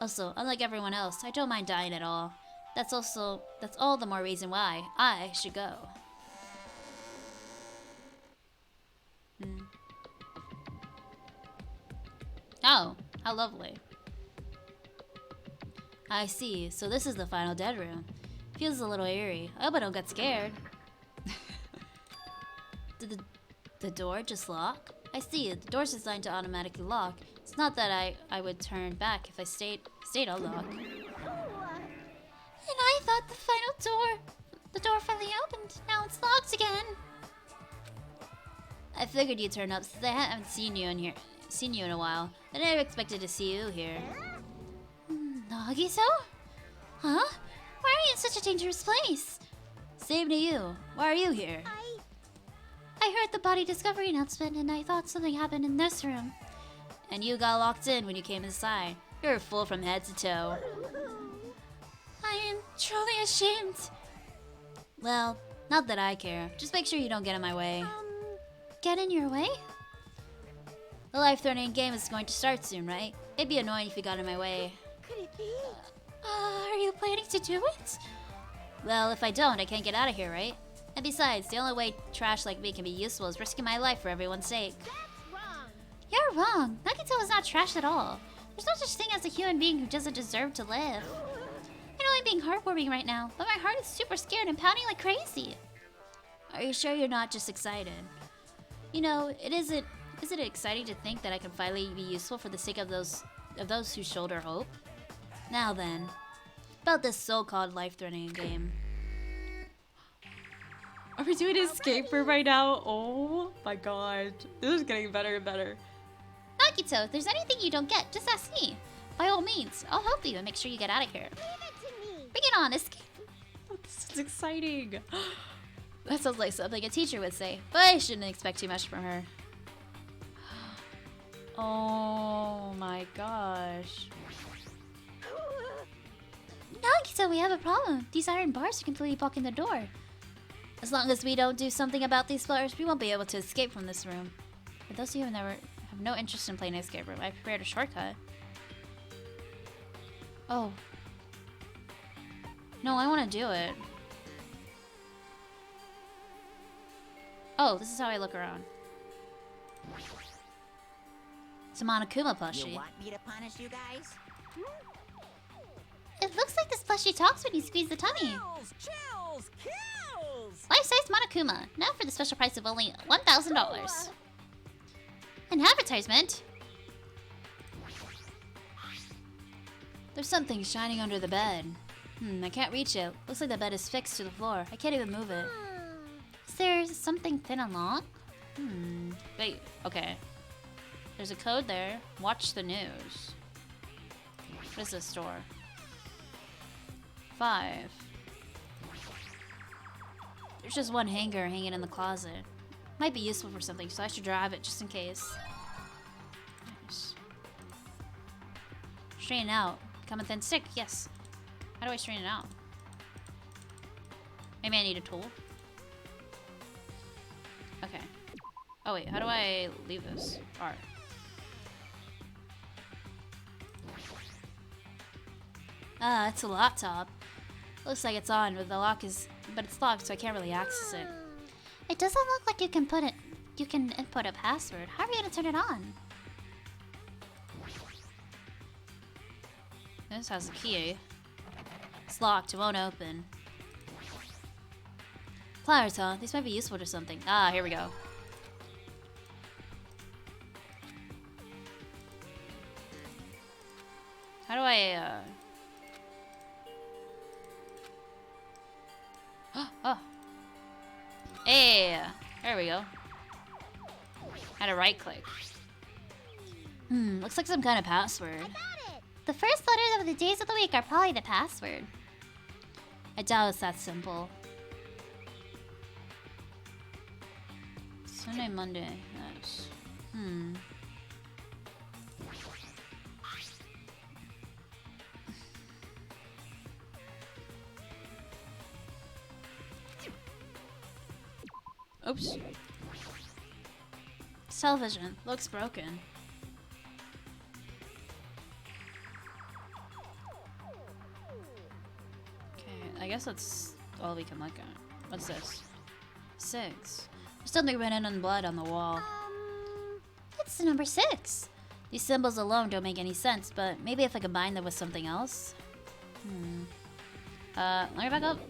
A: Also, unlike everyone else, I don't mind dying at all. That's all the more reason why I should go. Oh, how lovely. I see. So this is the final dead room. Feels a little eerie. I hope I don't get scared. Did the door just lock? I see. The door's designed to automatically lock. It's not that I would turn back if I stayed unlocked. And I thought the door finally opened. Now it's locked again. I figured you'd turn up since I haven't seen you in a while. I never expected to see you here. Nagito? Huh? Why are you in such a dangerous place? Same to you. Why are you here? I heard the body discovery announcement and I thought something happened in this room. And you got locked in when you came inside. You're full from head to toe. I am truly ashamed. Well, not that I care. Just make sure you don't get in my way. Get in your way? The life-threatening game is going to start soon, right? It'd be annoying if you got in my way.
C: Could it be?
A: Are you planning to do it? Well, if I don't, I can't get out of here, right? And besides, the only way trash like me can be useful is risking my life for everyone's sake.
C: That's wrong.
A: You're wrong. Nagito is not trash at all. There's no such thing as a human being who doesn't deserve to live. I know I'm being heartwarming right now, but my heart is super scared and pounding like crazy. Are you sure you're not just excited? You know, isn't it exciting to think that I can finally be useful for the sake of those who shoulder hope? Now then, about this so-called life-threatening game. Are we doing escape room right now? Oh my god. This is getting better and better. Nagito, if there's anything you don't get, just ask me. By all means, I'll help you and make sure you get out of here.
C: Leave it to me.
A: Bring it on, escape. Oh, this is exciting. That sounds like something a teacher would say, but I shouldn't expect too much from her. Oh my gosh. Nagito, we have a problem. These iron bars are completely blocking the door. As long as we don't do something about these bars, we won't be able to escape from this room. For those of you who have no interest in playing an escape room, I prepared a shortcut. Oh. No, I want to do it. Oh, this is how I look around. It's a Monokuma plushie.
B: You want me to punish you guys?
A: It looks like this plushie talks when you squeeze the tummy.
B: Chills, kills!
A: Life-size Monokuma, now for the special price of only $1,000. An advertisement? There's something shining under the bed. I can't reach it. Looks like the bed is fixed to the floor. I can't even move it. Is there something thin unlocked? Wait, okay. There's a code there. Watch the news. What is this store? 5. There's just one hanger hanging in the closet. Might be useful for something, so I should grab it just in case. Nice. Straighten out. Become a thin stick. Yes. How do I straighten it out? Maybe I need a tool. Okay. Oh wait, how do I leave this? R. Ah, it's a laptop. Looks like it's on, but but it's locked, so I can't really access it. It doesn't look like you can input a password. How are you gonna turn it on? This has a key. It's locked, it won't open. Pliers, huh? These might be useful to something. Ah, here we go. How do I, Oh. Hey! There we go. Had to right click. Looks like some kind of password.
C: I got it.
A: The first letters of the days of the week are probably the password. I doubt it's that simple. Sunday, Monday. Nice. Oops. Television. Looks broken. Okay, I guess that's all we can look at. What's this? 6. There's something written in blood on the wall. It's the number 6. These symbols alone don't make any sense, but maybe if I combine them with something else? Let me back up.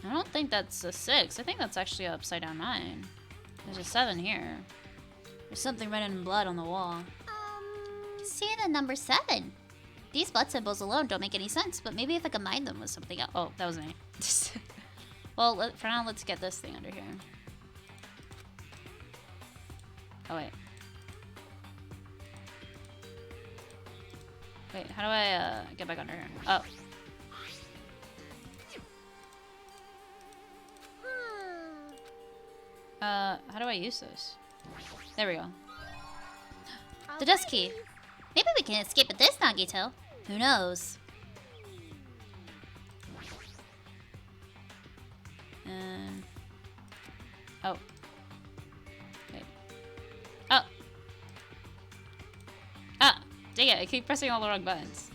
A: I don't think that's a 6. I think that's actually an upside down 9. There's a 7 here. There's something written in blood on the wall.
F: See the number 7. These blood symbols alone don't make any sense, but maybe if I combine them with something else.
A: Oh, that was me. Well, for now, let's get this thing under here. Oh, wait. Wait, how do I get back under here? Oh. How do I use this? There we go.
F: The dust key. Maybe we can escape with this, Nagito. Who knows?
A: Oh. Wait. Oh! Ah! Dang it, I keep pressing all the wrong buttons.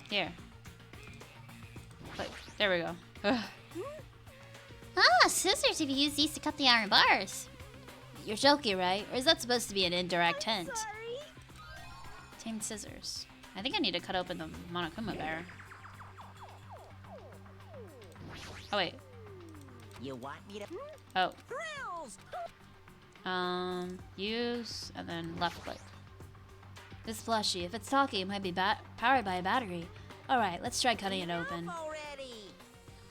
A: Here. Click. There we go. Ugh.
F: Ah, scissors if you use these to cut the iron bars.
A: You're joking, right? Or is that supposed to be an indirect hint? Tamed scissors. I think I need to cut open the Monokuma bear. Oh, wait.
B: You want me to?
A: Oh.
B: Thrills!
A: Use, and then left click. This plushie, if it's talking, it might be powered by a battery. Alright, let's try cutting it open.
B: Already.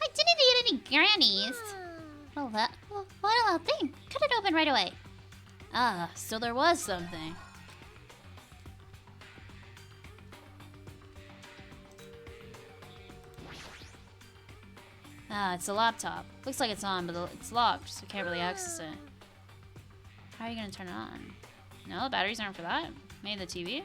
F: I didn't need any grannies. Well, what a little thing. Cut it open right away.
A: Ah, so there was something. Ah, it's a laptop. Looks like it's on, but it's locked, so can't really access it. How are you gonna turn it on? No, batteries aren't for that. Maybe the TV?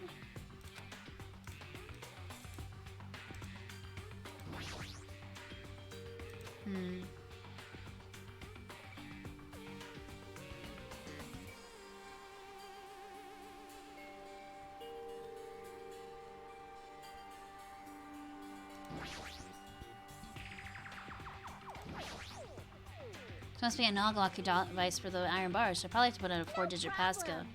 A: This must be a nog-locky device for the iron bars, so I probably have to put in a 4-digit passcode.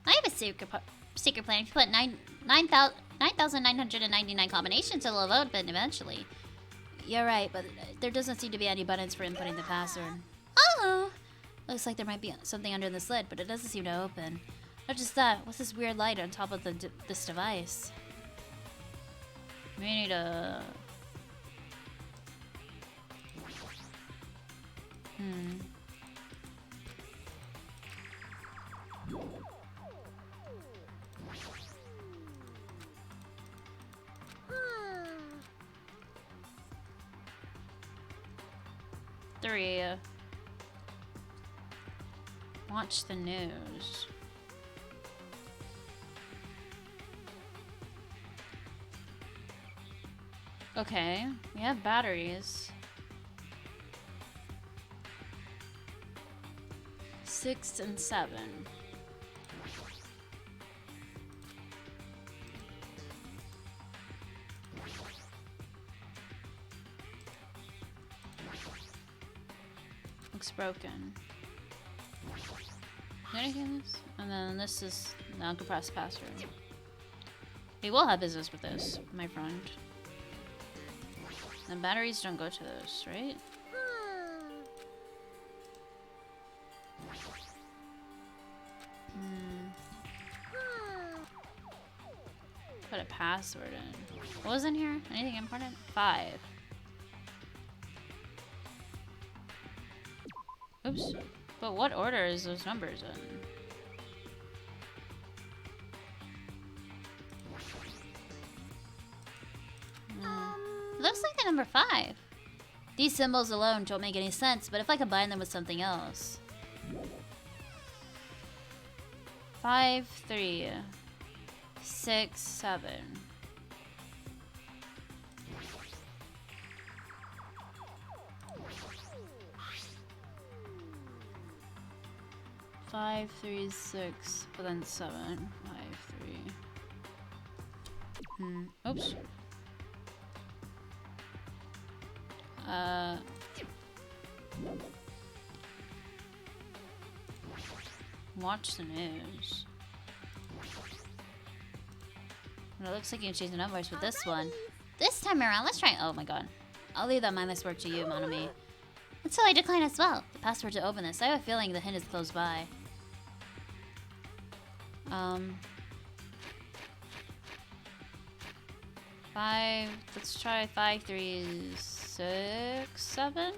F: I have a secret plan. If you put 9,999 combinations, it'll open eventually.
A: You're right, but there doesn't seem to be any buttons for inputting the password.
F: Oh!
A: Looks like there might be something under this lid, but it doesn't seem to open. Not just that, what's this weird light on top of this device? We need a... Three. Watch the news. Okay, we have batteries. 6 and 7. Looks broken. Is anything in this? And then this is non-compressed password. We will have business with this, my friend. The batteries don't go to this, right? Put a password in. What was in here? Anything important? 5. Oops. But what order is those numbers in?
F: Looks like the number 5.
A: These symbols alone don't make any sense, but if I combine them with something else. 5, 3, 6, 7. Five, 3, 6, but then 7. 5, 3. Oops. Watch the news. Well, it looks like you can change the numbers with this one.
F: This time around, let's try.
A: Oh my god. I'll leave that mindless work to you, Monami.
F: Until I decline as well.
A: The password to open this. I have a feeling the hint is close by. Let's try 5, 3, 6, 7.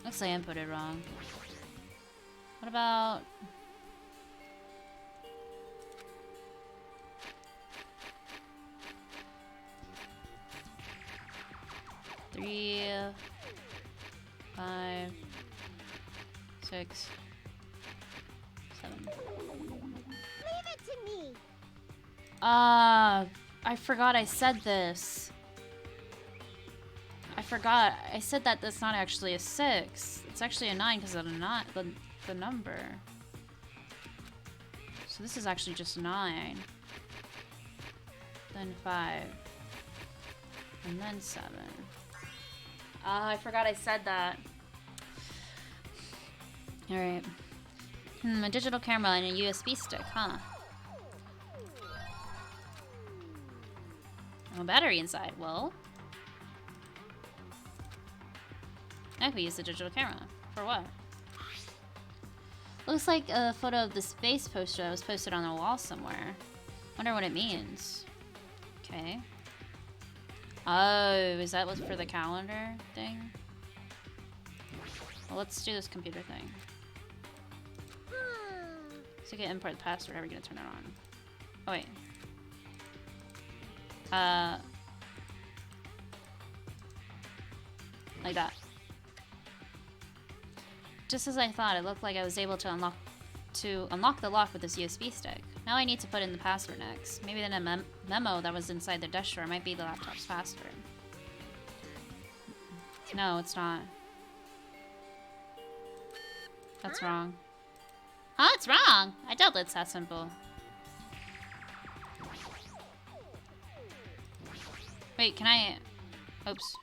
A: Looks like I input it wrong. What about... Three, 5, 6, 7.
G: Leave it to me.
A: I forgot I said this. I forgot. I said that that's not actually a 6. It's actually a 9 because of the number. So this is actually just 9. Then 5. And then 7. I forgot I said that. Alright. A digital camera and a USB stick, huh? A battery inside. Well, I could use the digital camera. For what? Looks like a photo of the space poster that was posted on a wall somewhere. Wonder what it means. Okay. Oh, is that what's for the calendar thing? Well, let's do this computer thing. So you can import the password. How are we gonna turn it on? Oh wait. Like that. Just as I thought, it looked like I was able to unlock the lock with this USB stick. Now I need to put in the password next. Maybe then a memo that was inside the desk drawer might be the laptop's password. No, it's not. That's wrong.
F: Huh? It's wrong. I doubt it's that simple.
A: Wait, can I... Oops.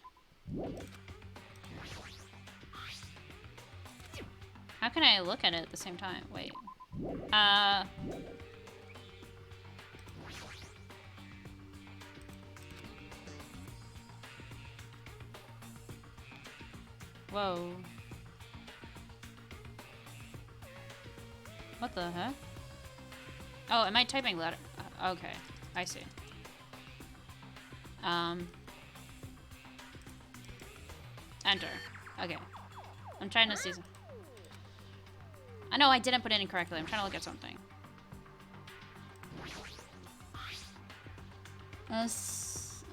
A: How can I look at it at the same time? Wait. Whoa. What the heck? Oh, am I typing letter? Okay, I see. Enter. Okay. I'm trying to see. I know I didn't put it in correctly. I'm trying to look at something. S.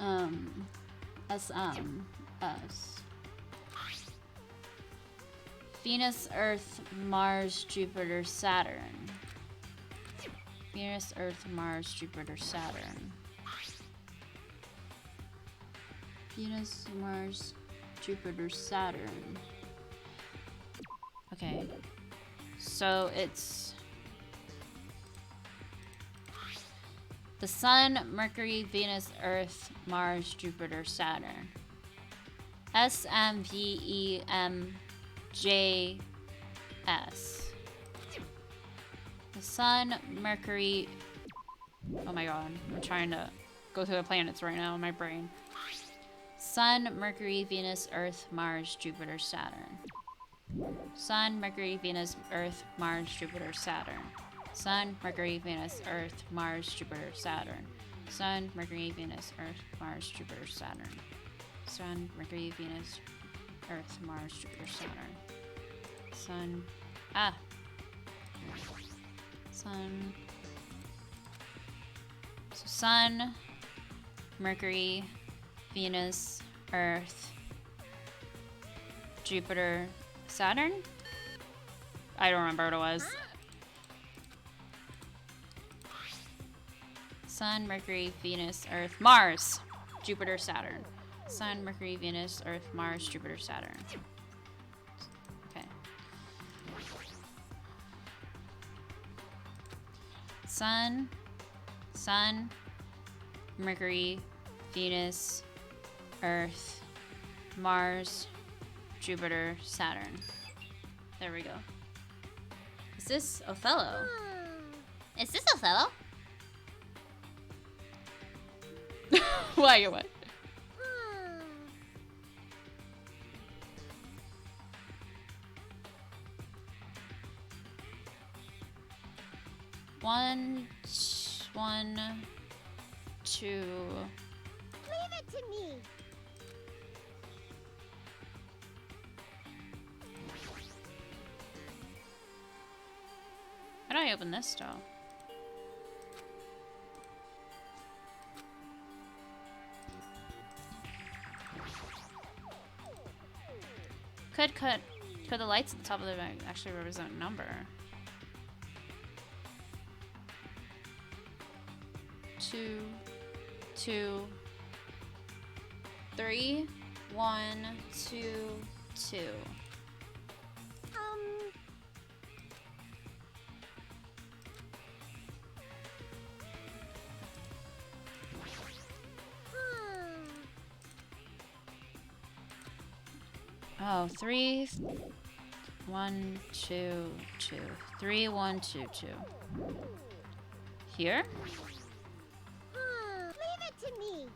A: Venus, Earth, Mars, Jupiter, Saturn. Venus, Earth, Mars, Jupiter, Saturn. Venus, Mars, Jupiter, Saturn. Okay. So it's the Sun, Mercury, Venus, Earth, Mars, Jupiter, Saturn. SMVEMJS. The Sun, Mercury. Oh my god, I'm trying to go through the planets right now in my brain. Sun, Mercury, Venus, Earth, Mars, Jupiter, Saturn. Sun, Mercury, Venus, Earth, Mars, Jupiter, Saturn. Sun, Mercury, Venus, Earth, Mars, Jupiter, Saturn. Sun, Mercury, Venus, Earth, Mars, Jupiter, Saturn. Sun, Mercury, Venus, Earth, Mars, Jupiter, Saturn. Sun. Sun. So Sun, Mercury, Venus, Earth, Jupiter, Saturn? I don't remember what it was. Sun, Mercury, Venus, Earth, Mars, Jupiter, Saturn. Sun, Mercury, Venus, Earth, Mars, Jupiter, Saturn. Okay. Sun, Mercury, Venus, Earth, Mars, Jupiter, Saturn. There we go. Is this Othello?
F: Is this Othello?
A: Why? What? One, two.
G: Leave it to me.
A: How do I open this door? Could the lights at the top of the bag actually represent a number? 2, 2, 3, 1, 2, 2. Oh, 3, 1, 2, 2. 3, 1, 2, 2. Here?
G: Leave it to me.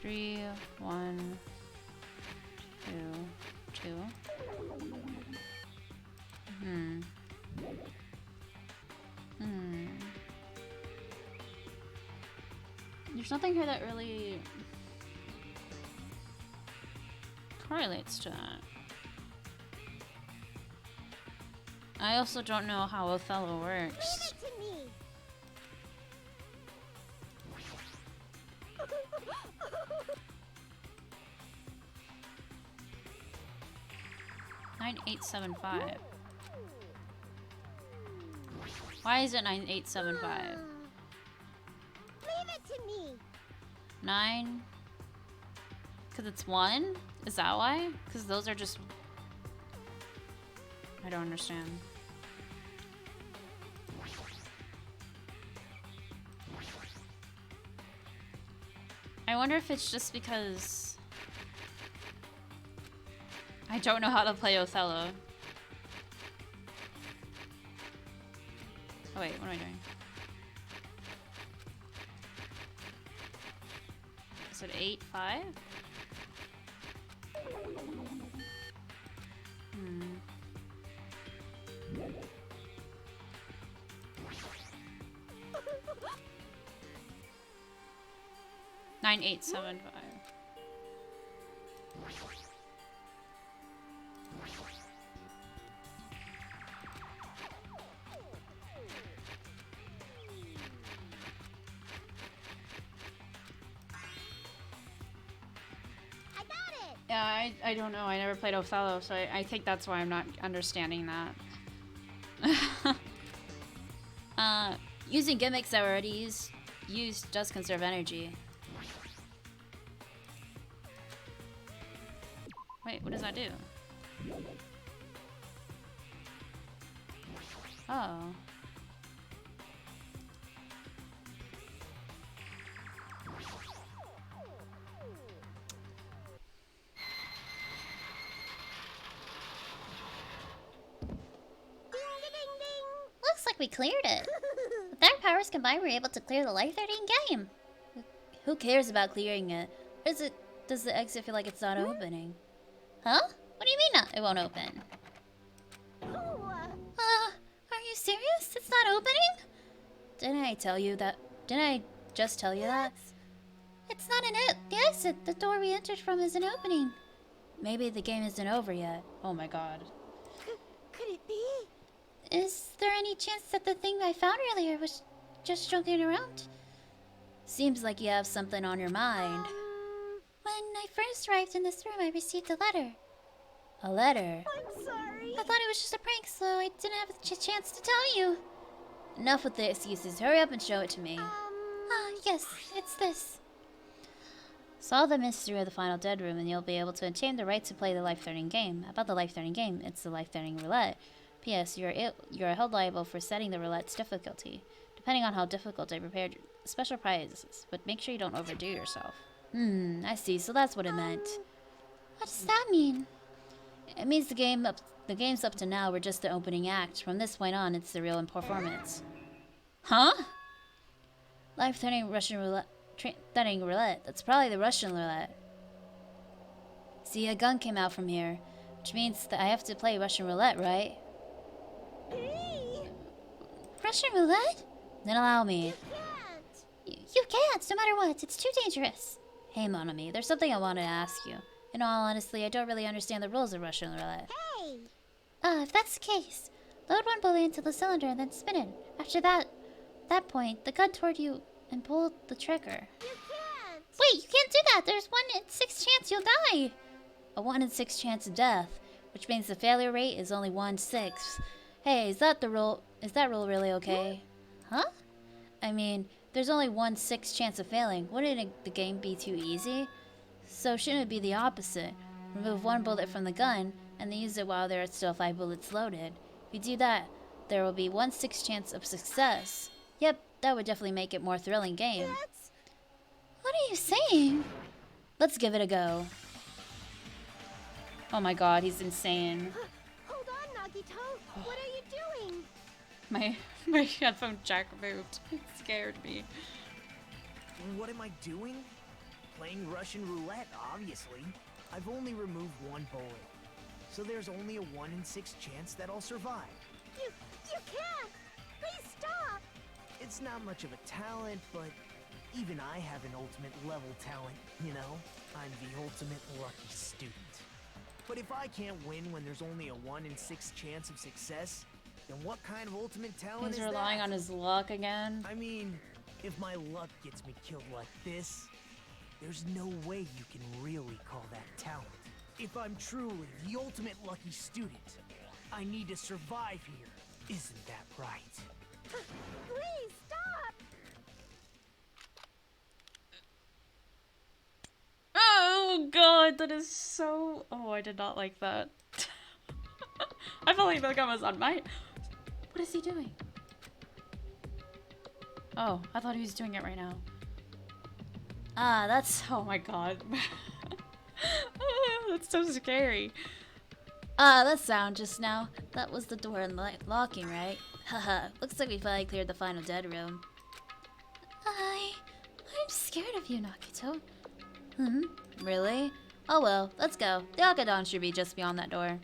A: 3, 1, 2, 2. There's nothing here that really correlates to that. I also don't know how Othello works.
G: Leave it to me.
A: 9875. Why is it 9875?
G: Leave it to me.
A: 9? Because it's 1? Is that why? Because those are just... I don't understand. I wonder if it's just because I don't know how to play Othello. Oh wait, what am I doing? Is it 8, 5? Hmm. 9875.
G: I got it.
A: Yeah, I don't know. I never played Othello, so I think that's why I'm not understanding that. Using gimmicks that were already used does conserve energy. Wait, what does that do? Oh.
F: Looks like we cleared it. With our powers combined, we're able to clear the life-threatening game. Who cares about clearing it? Does the exit feel like it's not opening? Huh? What do you mean it won't open? Are you serious? It's not opening? Didn't I tell you that? Didn't I just tell you that? It's not the exit. The door we entered from isn't opening. Maybe the game isn't over yet. Oh my god.
G: Could it be?
F: Is there any chance that the thing I found earlier was just joking around? Seems like you have something on your mind. When I first arrived in this room, I received a letter. A letter?
G: I'm sorry.
F: I thought it was just a prank, so I didn't have a chance to tell you. Enough with the excuses. Hurry up and show it to me. Yes, it's this. Solve the mystery of the final dead room, and you'll be able to obtain the right to play the life-threatening game. About the life-threatening game, it's the life-threatening roulette. P.S. You're held liable for setting the roulette's difficulty. Depending on how difficult I prepared, special prizes, but make sure you don't overdo yourself. I see, so that's what it meant.
G: What does that mean?
F: It means the games up to now were just the opening act. From this point on, it's the real performance. Huh? Life-threatening Russian roulette. Threatening roulette. That's probably the Russian roulette. See, a gun came out from here, which means that I have to play Russian roulette, right?
G: Russian roulette?
F: Then allow me.
G: Can't.
F: You can't, no matter what. It's too dangerous. Hey, Monami, there's something I wanted to ask you. In all honesty, I don't really understand the rules of Russian roulette.
G: Hey.
F: If that's the case, load one bullet into the cylinder and then spin it. After that point, the gun toward you and pull the trigger.
G: You can't.
F: Wait, you can't do that. There's 1 in 6 chance you'll die. A 1 in 6 chance of death, which means the failure rate is only 1/6. Hey, is that rule really okay? Huh? I mean, there's only 1/6 chance of failing. Wouldn't the game be too easy? So shouldn't it be the opposite? Remove 1 bullet from the gun and then use it while there are still 5 bullets loaded. If you do that, there will be 1/6 chance of success. Yep, that would definitely make it more thrilling game.
G: What are you saying?
F: Let's give it a go. Oh my god, he's insane.
G: Hold on, Nagito. What are you doing?
A: My headphone jack moved. It scared me.
D: What am I doing? Playing Russian roulette, obviously. I've only removed 1 bullet. So there's only a 1 in 6 chance that I'll survive.
G: You can't. Please stop.
D: It's not much of a talent, but even I have an ultimate level talent, you know? I'm the ultimate lucky student. But if I can't win when there's only a 1 in 6 chance of success, then what kind of ultimate talent
A: He's
D: is
A: relying
D: that?
A: on his luck again.
D: I mean, if my luck gets me killed like this, there's no way you can really call that talent. If I'm truly the ultimate lucky student, I need to survive here. Isn't that right?
G: Please stop.
A: Oh god, that is so... Oh, I did not like that. I felt like the gun was on my... What is he doing? Oh, I thought he was doing it right now. That's... Oh my god. That's so scary.
F: That sound just now. That was the door locking, right? Haha, looks like we finally cleared the final dead room.
G: I'm scared of you, Nagito.
F: Really? Oh well, let's go. The Akadon should be just beyond that door.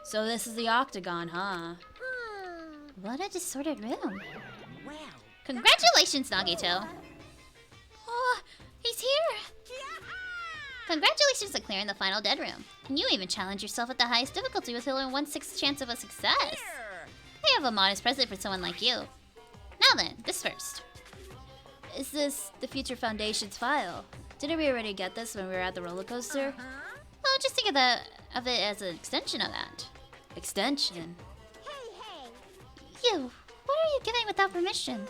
F: So this is the Octagon, huh?
G: What a disordered room.
B: Wow.
F: Congratulations, Nagito!
G: Oh, he's here.
F: Congratulations on clearing the final dead room. And you even challenged yourself at the highest difficulty with only 1/6 chance of a success. I have a modest present for someone like you. Now then, this first. Is this the Future Foundation's file? Didn't we already get this when we were at the roller coaster? Well, just think of it as an extension of that. Extension?
G: Hey.
F: You! What are you giving without permission?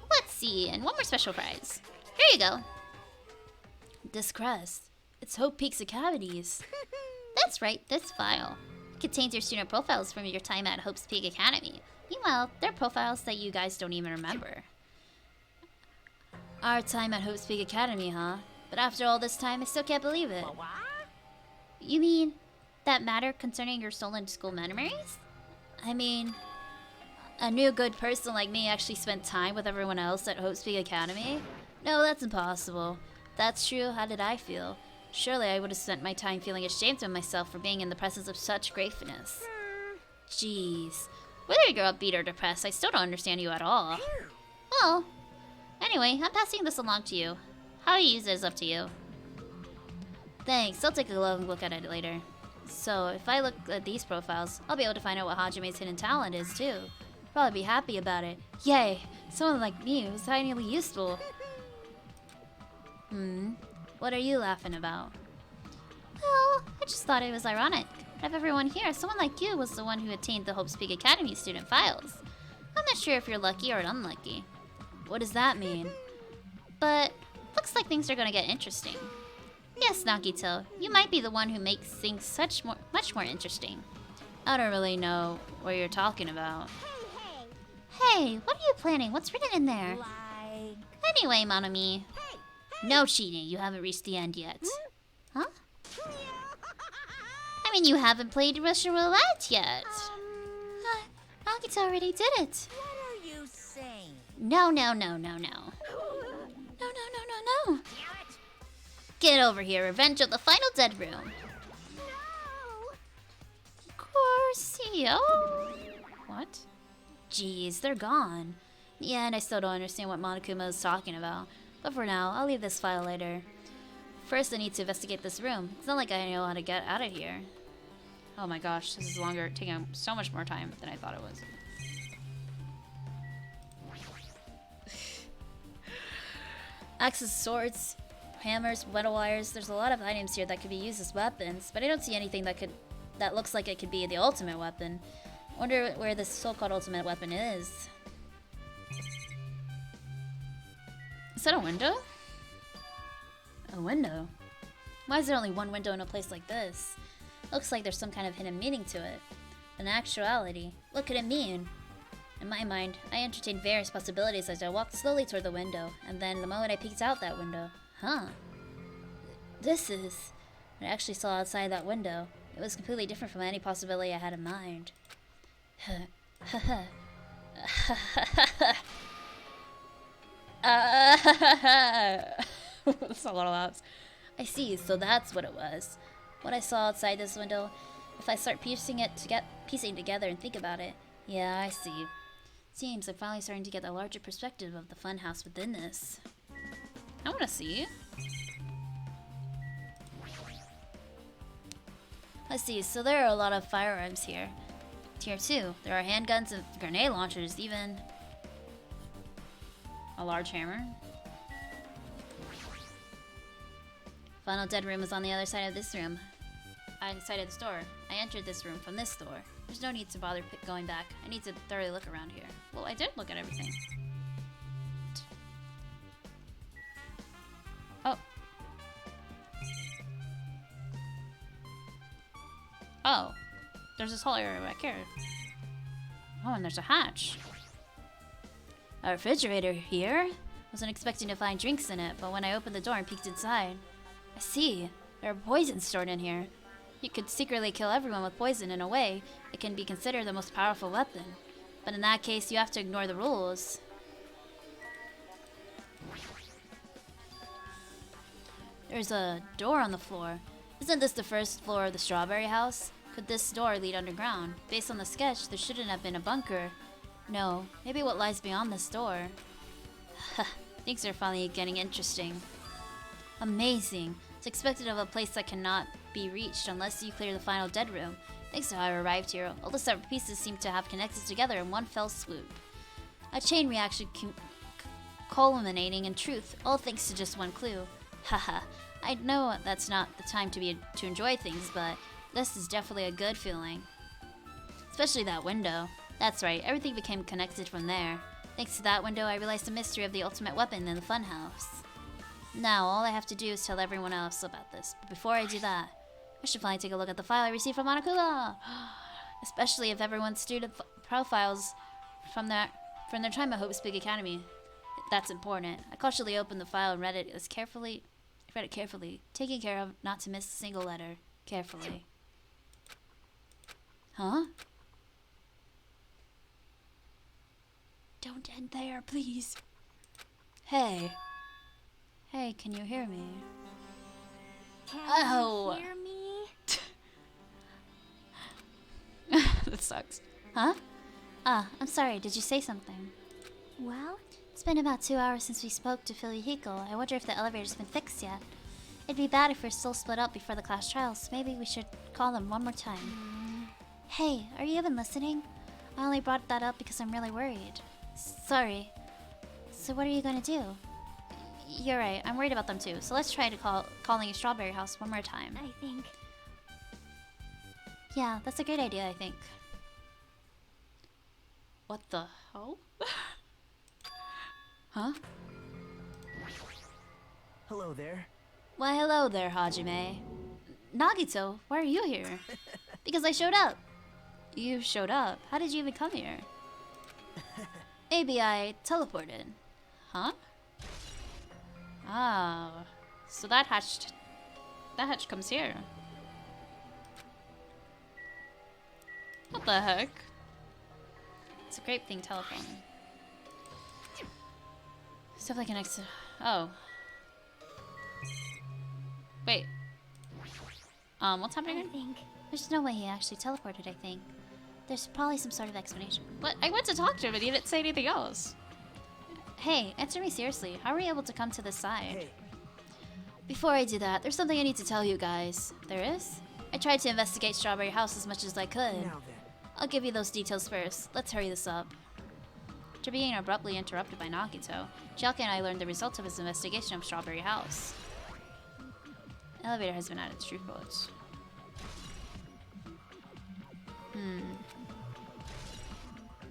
F: Let's see, and one more special prize. Here you go. This crest. It's Hope Peaks Academies. That's right, this file. It contains your student profiles from your time at Hope's Peak Academy. Meanwhile, they're profiles that you guys don't even remember. Our time at Hope's Peak Academy, huh? But after all this time, I still can't believe it. You mean that matter concerning your stolen school memories? I mean, a new good person like me actually spent time with everyone else at Hope's Peak Academy? No, that's impossible. If that's true, how did I feel? Surely I would have spent my time feeling ashamed of myself for being in the presence of such greatness. Jeez. Whether you're upbeat or depressed, I still don't understand you at all. Well, anyway, I'm passing this along to you. How you use it is up to you. Thanks, I'll take a look at it later. So, if I look at these profiles, I'll be able to find out what Hajime's hidden talent is, too. Probably be happy about it. Yay! Someone like me who's finally useful. What are you laughing about? Well, I just thought it was ironic. Out of everyone here, someone like you was the one who attained the Hope's Peak Academy student files. I'm not sure if you're lucky or unlucky. What does that mean? But, looks like things are gonna get interesting. Yes, Nagito, you might be the one who makes things much more interesting. I don't really know what you're talking about.
G: Hey, what are you planning? What's written in there?
B: Like...
G: Anyway, Monami.
F: No cheating, you haven't reached the end yet.
G: Huh? I mean, you haven't played Russian roulette yet. Nagito already did it.
B: What are you saying?
F: No, no, no, no, no.
G: No, no, no, no, no.
F: Get over here, Revenge of the Final Dead Room. Corcio? What? Jeez, they're gone. In the end, I still don't understand what Monokuma is talking about. But for now, I'll leave this file later. First, I need to investigate this room. It's not like I know how to get out of here. Oh my gosh, this is taking so much more time than I thought it was. Axes, swords, hammers, metal wires. There's a lot of items here that could be used as weapons, but I don't see anything that looks like it could be the ultimate weapon. I wonder where this so-called ultimate weapon is. Is that a window? A window? Why is there only one window in a place like this? Looks like there's some kind of hidden meaning to it. In actuality, what could it mean? In my mind, I entertained various possibilities as I walked slowly toward the window, and then the moment I peeked out that window, this is what I actually saw outside that window. It was completely different from any possibility I had in mind. That's a lot of laughs. I see, so that's what it was. What I saw outside this window, if I start piecing together and think about it, yeah, I see. Seems I'm finally starting to get a larger perspective of the funhouse within this. I wanna see. Let's see, so there are a lot of firearms here. Here too, there are handguns and grenade launchers, even a large hammer. Final Dead Room is on the other side of this room. Side of this door. I entered this room from this door. There's no need to bother going back. I need to thoroughly look around here. Well, I did look at everything. Oh. Oh. There's this whole area back here. Oh, and there's a hatch. A refrigerator here? Wasn't expecting to find drinks in it, but when I opened the door and peeked inside, I see. There are poisons stored in here. You could secretly kill everyone with poison. In a way, it can be considered the most powerful weapon. But in that case, you have to ignore the rules. There's a door on the floor. Isn't this the first floor of the strawberry house? Could this door lead underground? Based on the sketch, there shouldn't have been a bunker. No, maybe what lies beyond this door. Things are finally getting interesting. Amazing. It's expected of a place that cannot be reached unless you clear the final dead room. Thanks to how I arrived here, all the separate pieces seem to have connected together in one fell swoop. A chain reaction culminating in truth, all thanks to just one clue. Haha. I know that's not the time to enjoy things, but this is definitely a good feeling. Especially that window. That's right, everything became connected from there. Thanks to that window, I realized the mystery of the ultimate weapon in the funhouse. Now, all I have to do is tell everyone else about this. But before I do that, I should finally take a look at the file I received from Monokuma. Especially if everyone's student profiles from their time at Hope's Big Academy. That's important. I cautiously opened the file and read it carefully, taking care of not to miss a single letter. Carefully. Huh? Don't end there, please. Hey. Hey, can you hear me?
C: Can
F: Oh.
C: you hear me?
F: That sucks. Huh? I'm sorry, did you say something?
G: Well, it's been about 2 hours since we spoke to Hiko. I wonder if the elevator's been fixed yet. It'd be bad if we're still split up before the class trials. Maybe we should call them one more time. Hey, are you even listening? I only brought that up because I'm really worried. Sorry. So what are you gonna do? You're right, I'm worried about them too. So let's try to calling Strawberry House one more time.
C: I think.
G: Yeah, that's a great idea, I think.
F: What the hell? Huh?
D: Hello there.
F: Why, hello there, Hajime. Nagito, why are you here? Because I showed up. You showed up. How did you even come here? Maybe I teleported. Huh? Oh. So that hatch comes here. What the heck? It's a great thing telephone. Stuff like an exit. Oh. Wait. What's happening?
G: I think there's no way he actually teleported, I think. There's probably some sort of explanation.
F: What? I went to talk to him and he didn't say anything else. Hey, answer me seriously. How were you able to come to this side?
D: Hey,
F: Before I do that, there's something I need to tell you guys. There is? I tried to investigate Strawberry House as much as I could.
D: now then.
F: I'll give you those details first. Let's hurry this up. After being abruptly interrupted by Nagito, Chiaki and I learned the result of his investigation of Strawberry House. The elevator has been added to street roads.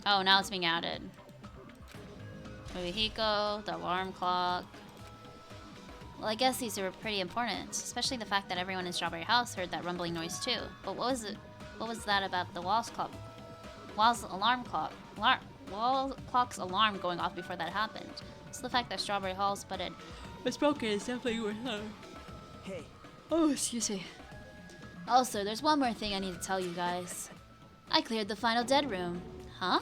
F: Oh, now it's being added. Hiko, the alarm clock. Well, I guess these are pretty important, especially the fact that everyone in Strawberry House heard that rumbling noise too. But what was it? What was that about the wall clock's alarm going off before that happened? So the fact that Strawberry Hall's button was broken is definitely worth it.
D: Hey,
F: Oh, excuse me. Also, there's one more thing I need to tell you guys. I cleared the final dead room. Huh?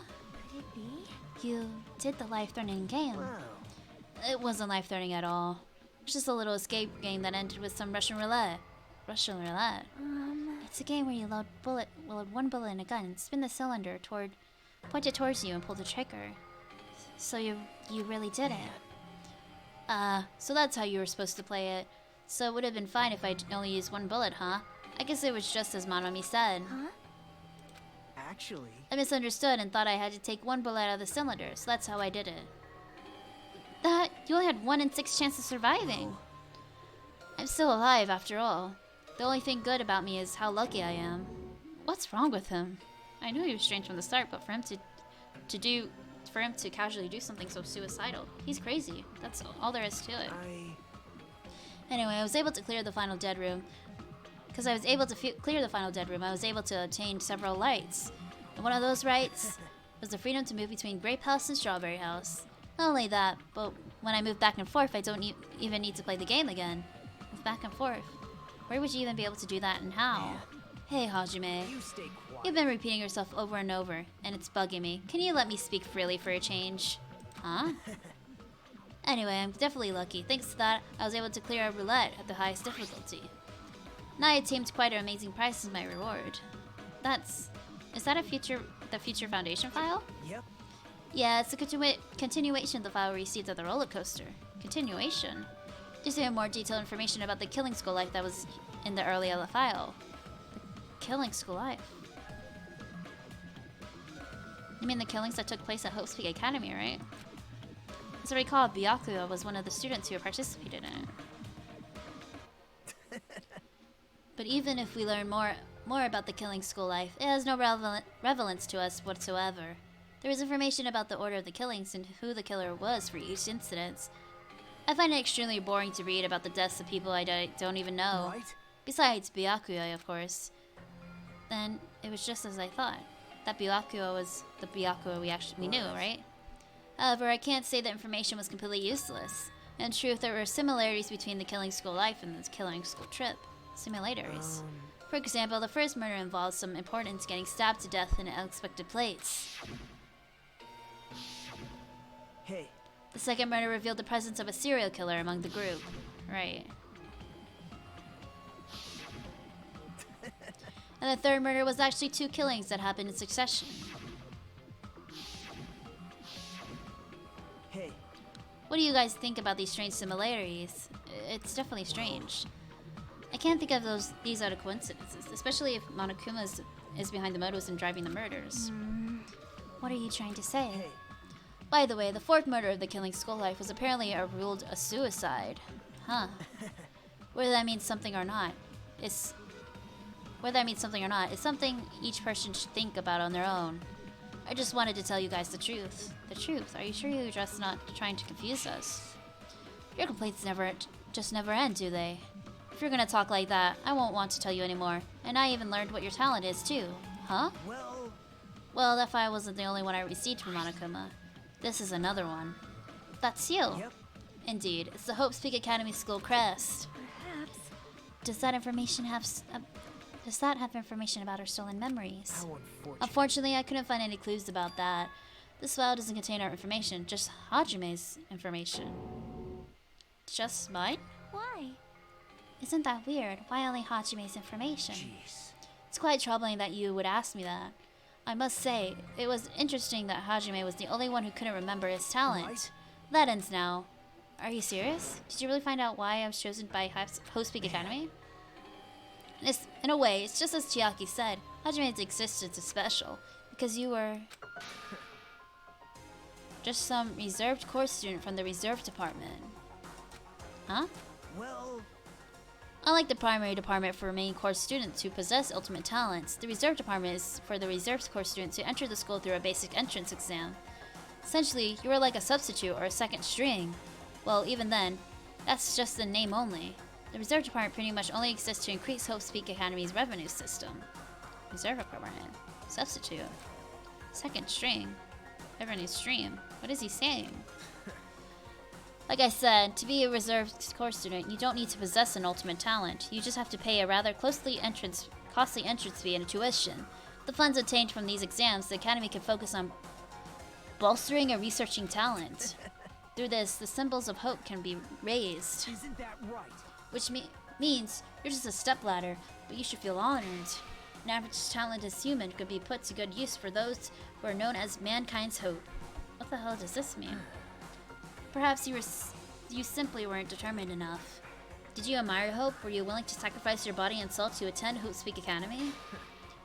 G: Could it be? You did the life-threatening game.
D: wow.
F: It wasn't life-threatening at all. It was just a little escape game that ended with some Russian roulette. Russian roulette? It's a game where you load one bullet in a gun and spin the cylinder point it towards you and pull the trigger. So you really did it. So that's how you were supposed to play it. So it would have been fine if I'd only used one bullet, huh? I guess it was just as Monomi said.
G: Huh?
D: Actually,
F: I misunderstood and thought I had to take one bullet out of the cylinder, so that's how I did it. That, you only had 1 in 6 chance of surviving. I'm still alive after all. The only thing good about me is how lucky I am. What's wrong with him? I knew he was strange from the start, but for him to casually do something so suicidal, he's crazy. That's all there is to it. Anyway, I was able to clear the final dead room. Because I was able to clear the final dead room, I was able to obtain several rights. And one of those rights was the freedom to move between Grape House and Strawberry House. Not only that, but when I move back and forth, I don't even need to play the game again. Move back and forth. Where would you even be able to do that and how? Hey, Hajime.
D: you stay quiet.
F: You've been repeating yourself over and over, and it's bugging me. Can you let me speak freely for a change? Huh? Anyway, I'm definitely lucky. Thanks to that, I was able to clear a roulette at the highest difficulty. Now I attained quite an amazing prize as my reward. Is that the Future Foundation file?
D: Yep.
F: Yeah, it's a continuation of the file we received at the roller coaster. Continuation? There's even more detailed information about the Killing School life that was in the earlier file. The Killing School life? You mean the killings that took place at Hope's Peak Academy, right? As I recall, Byakuya was one of the students who participated in it. But even if we learn more about the Killing School life, it has no relevance to us whatsoever. There is information about the order of the killings and who the killer was for each incident. I find it extremely boring to read about the deaths of people I don't even know.
D: Right?
F: Besides Byakuya, of course. Then it was just as I thought. That Byakuya was the Byakuya we knew, right? However, I can't say that information was completely useless. In truth, there were similarities between the Killing School life and the Killing School trip. Simulators. For example, the first murder involves some importance getting stabbed to death in an unexpected place.
D: Hey,
F: The second murder revealed the presence of a serial killer among the group. Right. And the third murder was actually 2 killings that happened in succession.
D: hey,
F: What do you guys think about these strange similarities? It's definitely strange. I can't think of these out of coincidences, especially if Monokuma is behind the motives in driving the murders.
G: What are you trying to say?
D: hey.
F: By the way, the 4th murder of the Killing School life was apparently ruled a suicide. Huh. Whether that means something or not is something each person should think about on their own. I just wanted to tell you guys the truth. The truth? Are you sure you're just not trying to confuse us? Your complaints just never end, do they? If you're gonna talk like that, I won't want to tell you anymore. And I even learned what your talent is, too. Huh?
D: Well,
F: that file wasn't the only one I received from Monokuma. This is another one. That's you.
D: yep.
F: Indeed, it's the Hope's Peak Academy School crest.
C: Perhaps.
F: Does that information have does that have information about our stolen memories?
D: How unfortunate.
F: Unfortunately, I couldn't find any clues about that. This file doesn't contain our information, just Hajime's information. Just mine?
G: Why? Isn't that weird? Why only Hajime's information?
D: Jeez.
F: It's quite troubling that you would ask me that. I must say, it was interesting that Hajime was the only one who couldn't remember his talent.
D: Right.
F: That ends now. Are you serious? Did you really find out why I was chosen by Hope's Peak Academy? In a way, it's just as Chiaki said. Hajime's existence is special. Because you were... just some reserved course student from the reserve department. Huh?
D: Well,
F: Unlike the primary department for main course students who possess ultimate talents, the reserve department is for the reserve course students who enter the school through a basic entrance exam. Essentially, you are like a substitute or a second string. Well, even then, that's just the name only. The reserve department pretty much only exists to increase Hope's Peak Academy's revenue system. Reserve department. Substitute. Second string. Revenue stream. What is he saying? Like I said, to be a reserved course student, you don't need to possess an ultimate talent. You just have to pay a rather costly entrance fee and tuition. The funds obtained from these exams, the academy can focus on bolstering and researching talent. Through this, the symbols of hope can be raised,
D: isn't that right?
F: which means you're just a stepladder, but you should feel honored. An average talented human could be put to good use for those who are known as mankind's hope. What the hell does this mean? Perhaps you simply weren't determined enough. Did you admire Hope? Were you willing to sacrifice your body and soul to attend Hope's Peak Academy?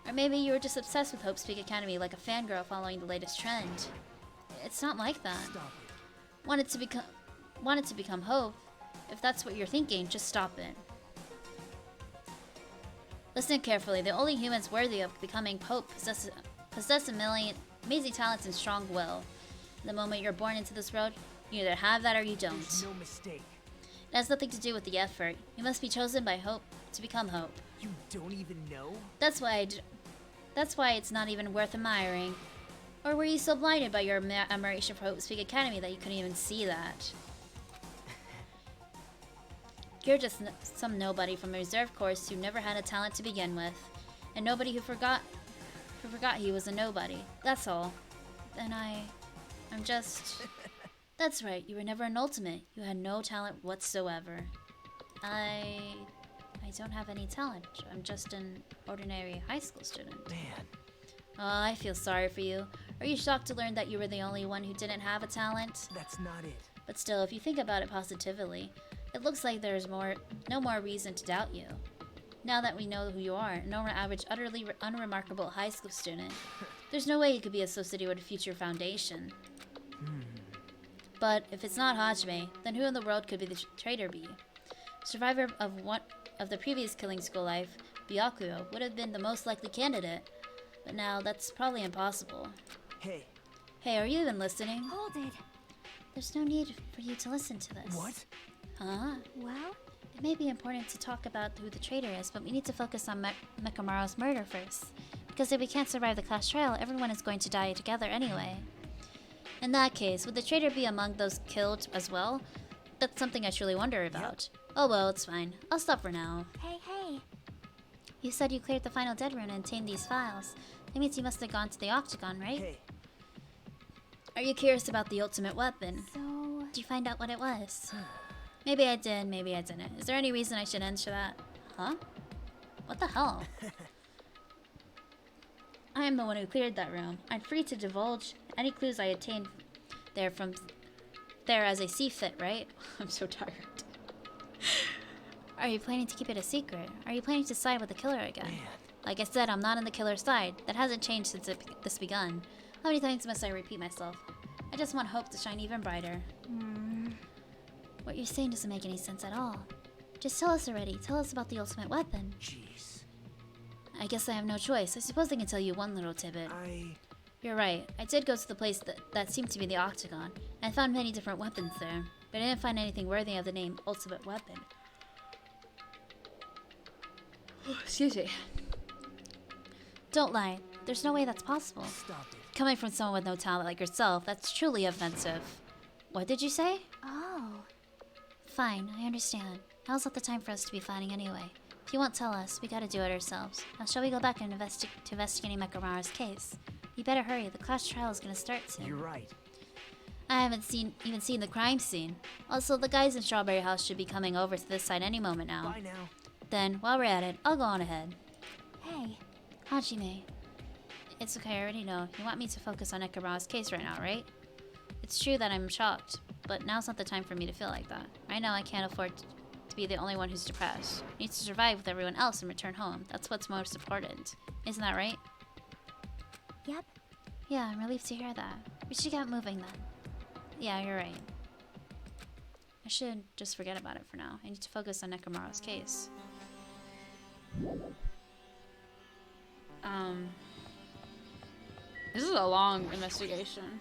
F: Or maybe you were just obsessed with Hope's Peak Academy like a fangirl following the latest trend. It's not like that.
D: Stop it.
F: Wanted to become Hope. If that's what you're thinking, just stop it. Listen carefully. The only humans worthy of becoming Hope possess amazing talents and strong will. The moment you're born into this world, you either have that or you don't.
D: There's no mistake.
F: It has nothing to do with the effort. You must be chosen by Hope to become Hope.
D: You don't even know?
F: That's why it's not even worth admiring. Or were you so blinded by your admiration for Hope's Peak Academy that you couldn't even see that? You're just some nobody from a reserve course who never had a talent to begin with. And nobody who forgot he was a nobody. That's all. And I'm just... That's right, you were never an ultimate. You had no talent whatsoever. I don't have any talent. I'm just an ordinary high school student.
D: Man.
F: Oh, I feel sorry for you. Are you shocked to learn that you were the only one who didn't have a talent?
D: That's not it.
F: But still, if you think about it positively, it looks like there's no more reason to doubt you. Now that we know who you are, an average, utterly unremarkable high school student, there's no way you could be associated with a future foundation. But if it's not Hajime, then who in the world could the traitor be? Survivor of the previous killing school life, Byakuyo, would have been the most likely candidate. But now, that's probably impossible.
D: Hey.
F: Hey, are you even listening?
G: Hold it. There's no need for you to listen to this.
D: What?
F: Huh?
G: Well,
F: It may be important to talk about who the traitor is, but we need to focus on Mekamaru's murder first. Because if we can't survive the class trial, everyone is going to die together anyway. In that case, would the traitor be among those killed as well? That's something I truly wonder about. Oh well, it's fine. I'll stop for now.
G: hey.
F: You said you cleared the final dead rune and obtained these files. That means you must have gone to the Octagon, right?
D: Hey.
F: Are you curious about the ultimate weapon?
G: So,
F: Did you find out what it was? Maybe I did, maybe I didn't. Is there any reason I should answer that? Huh? What the hell? I am the one who cleared that room. I'm free to divulge any clues I obtained there as I see fit, right? I'm so tired. Are you planning to keep it a secret? Are you planning to side with the killer again?
D: Man.
F: Like I said, I'm not on the killer's side. That hasn't changed since this begun. How many times must I repeat myself? I just want hope to shine even brighter. What you're saying doesn't make any sense at all. Just tell us already. Tell us about the ultimate weapon.
D: Jeez.
F: I guess I have no choice. I suppose I can tell you one little tidbit. You're right. I did go to the place that seemed to be the Octagon, and I found many different weapons there, but I didn't find anything worthy of the name Ultimate Weapon. Excuse me. Don't lie. There's no way that's possible.
D: Stop it.
F: Coming from someone with no talent like yourself, that's truly offensive. What did you say?
G: Oh.
F: Fine, I understand. Now's not the time for us to be fighting anyway. If you won't tell us, we gotta do it ourselves. Now shall we go back and investigating Mekamaru's case? You better hurry, the class trial is gonna start soon.
D: You're right.
F: I haven't even seen the crime scene. Also, the guys in Strawberry House should be coming over to this side any moment now.
D: Bye now.
F: Then, while we're at it, I'll go on ahead.
G: Hey.
F: Hajime. It's okay, I already know. You want me to focus on Ekamaru's case right now, right? It's true that I'm shocked, but now's not the time for me to feel like that. Right now, I can't afford to be the only one who's depressed. I need to survive with everyone else and return home. That's what's most important. Isn't that right?
G: Yep.
F: Yeah, I'm relieved to hear that. We should get moving then. Yeah, you're right. I should just forget about it for now. I need to focus on Nekamaru's case. This is a long investigation.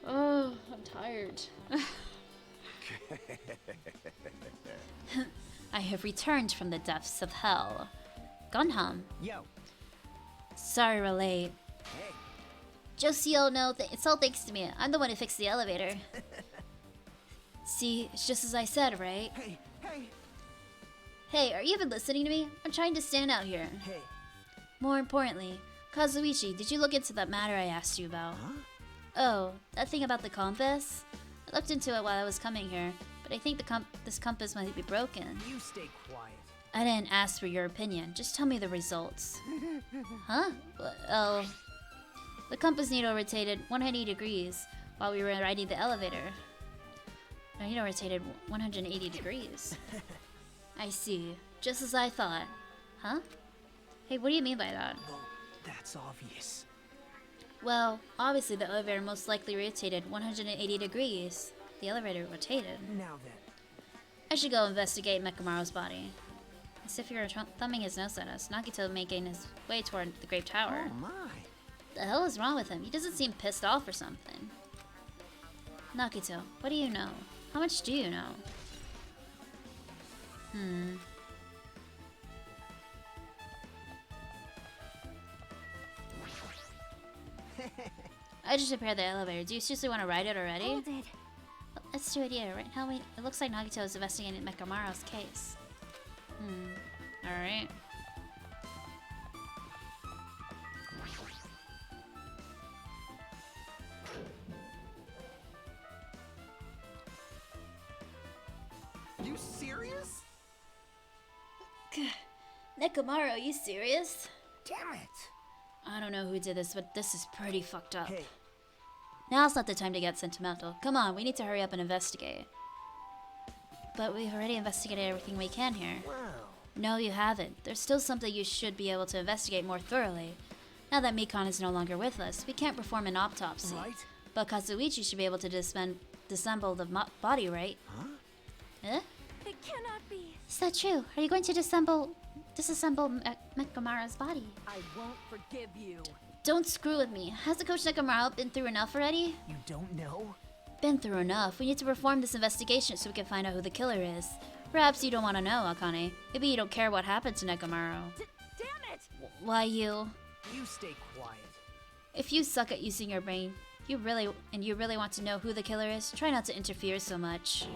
F: Oh, I'm tired. I have returned from the depths of hell. Gunham.
D: Yo.
F: Sorry we're late.
D: Hey.
F: Just so you'll know, it's all thanks to me. I'm the one who fixed the elevator. See, it's just as I said, right?
D: Hey. Hey.
F: Hey, are you even listening to me? I'm trying to stand out here.
D: Hey.
F: More importantly, Kazuichi, did you look into that matter I asked you about?
D: Huh?
F: Oh, that thing about the compass? I looked into it while I was coming here, but I think this compass might be broken.
D: You stay quiet.
F: I didn't ask for your opinion, just tell me the results. Huh? Well, the compass needle rotated 180 degrees while we were riding the elevator. The needle rotated 180 degrees. I see, just as I thought. Huh? Hey, what do you mean by that?
D: Well, that's obvious.
F: Well, obviously the elevator most likely rotated 180 degrees. The elevator rotated.
D: Now then.
F: I should go investigate Mekamaru's body. As if you were thumbing his nose at us, Nagito making his way toward the Great Tower.
D: Oh my.
F: The hell is wrong with him? He doesn't seem pissed off or something. Nagito, what do you know? How much do you know? I just repaired the elevator. Do you seriously want to ride it already?
G: Hold it.
F: Let's do it here. Right now, it looks like Nagito is investigating Mekamaru's case. Alright.
D: You serious?
F: Nekamaru, are you serious?
D: Damn it.
F: I don't know who did this, but this is pretty fucked up.
D: Hey.
F: Now's not the time to get sentimental. Come on, we need to hurry up and investigate. But we've already investigated everything we can here.
D: Wow.
F: No, you haven't. There's still something you should be able to investigate more thoroughly. Now that Mikon is no longer with us, we can't perform an autopsy.
D: Right?
F: But Kazuichi should be able to disassemble the body, right?
D: Huh?
F: Eh?
C: It cannot be.
F: Is that true? Are you going to disassemble Mekamaru's body?
C: I won't forgive you.
F: Don't screw with me. Hasn't Coach Nekamaru been through enough already?
D: You don't know?
F: Been through enough. We need to perform this investigation so we can find out who the killer is. Perhaps you don't want to know, Akane. Maybe you don't care what happened to Nekamaru.
C: Damn it!
F: Why you?
D: You stay quiet.
F: If you suck at using your brain, you really want to know who the killer is, try not to interfere so much.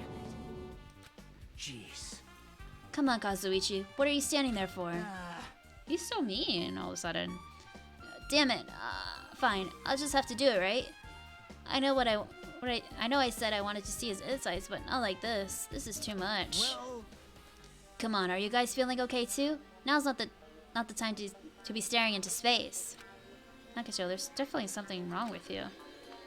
D: Jeez.
F: Come on, Kazuichi. What are you standing there for?
D: Ah.
F: He's so mean all of a sudden. Damn it. Fine. I'll just have to do it, right? I know I know I said I wanted to see his insides, but not like this. This is too much.
D: Well,
F: Come on, are you guys feeling okay too? Now's not the time to be staring into space. Nakato, there's definitely something wrong with you.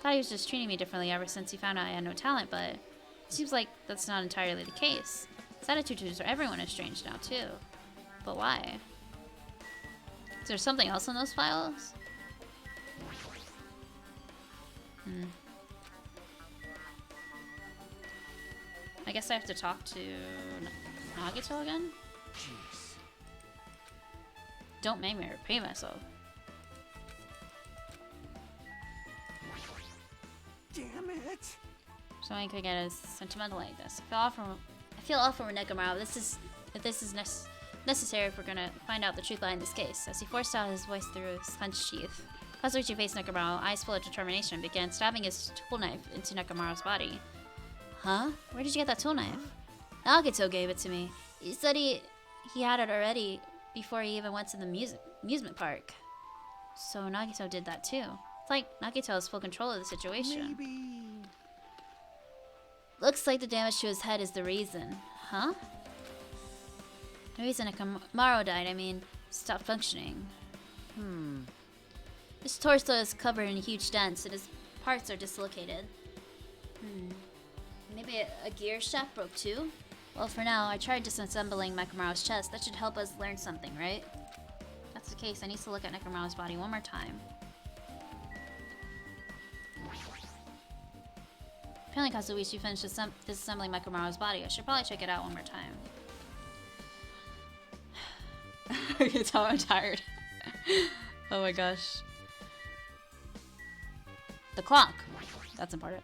F: Thought he was just treating me differently ever since he found out I had no talent, but it seems like that's not entirely the case. His attitude towards everyone is strange now too. But why? Is there something else in those files? I guess I have to talk to Nagito again?
D: jeez.
F: Don't make me repeat myself.
D: Damn it.
F: So I could get as sentimental like this. I feel awful for Nekamaru. If this is necessary if we're gonna find out the truth behind this case. As he forced out his voice through his clenched teeth, Kazuichi faced Nekomaru, eyes full of determination, began stabbing his tool knife into Nekomaru's body. Huh? Where did you get that tool knife? Nagito gave it to me. He said he had it already before he even went to the amusement park. So Nagito did that too. It's like Nagito has full control of the situation.
D: Maybe.
F: Looks like the damage to his head is the reason. Huh? The reason Nekomaru died, I mean, stopped functioning. His torso is covered in huge dents and his parts are dislocated. Maybe a gear shaft broke too? Well, for now, I tried disassembling Nekomaru's chest. That should help us learn something, right? If that's the case, I need to look at Nekomaru's body one more time. Apparently Kazuichi finished disassembling Nekomaru's body. I should probably check it out one more time. You can tell I'm tired. Oh my gosh. The clock. That's important.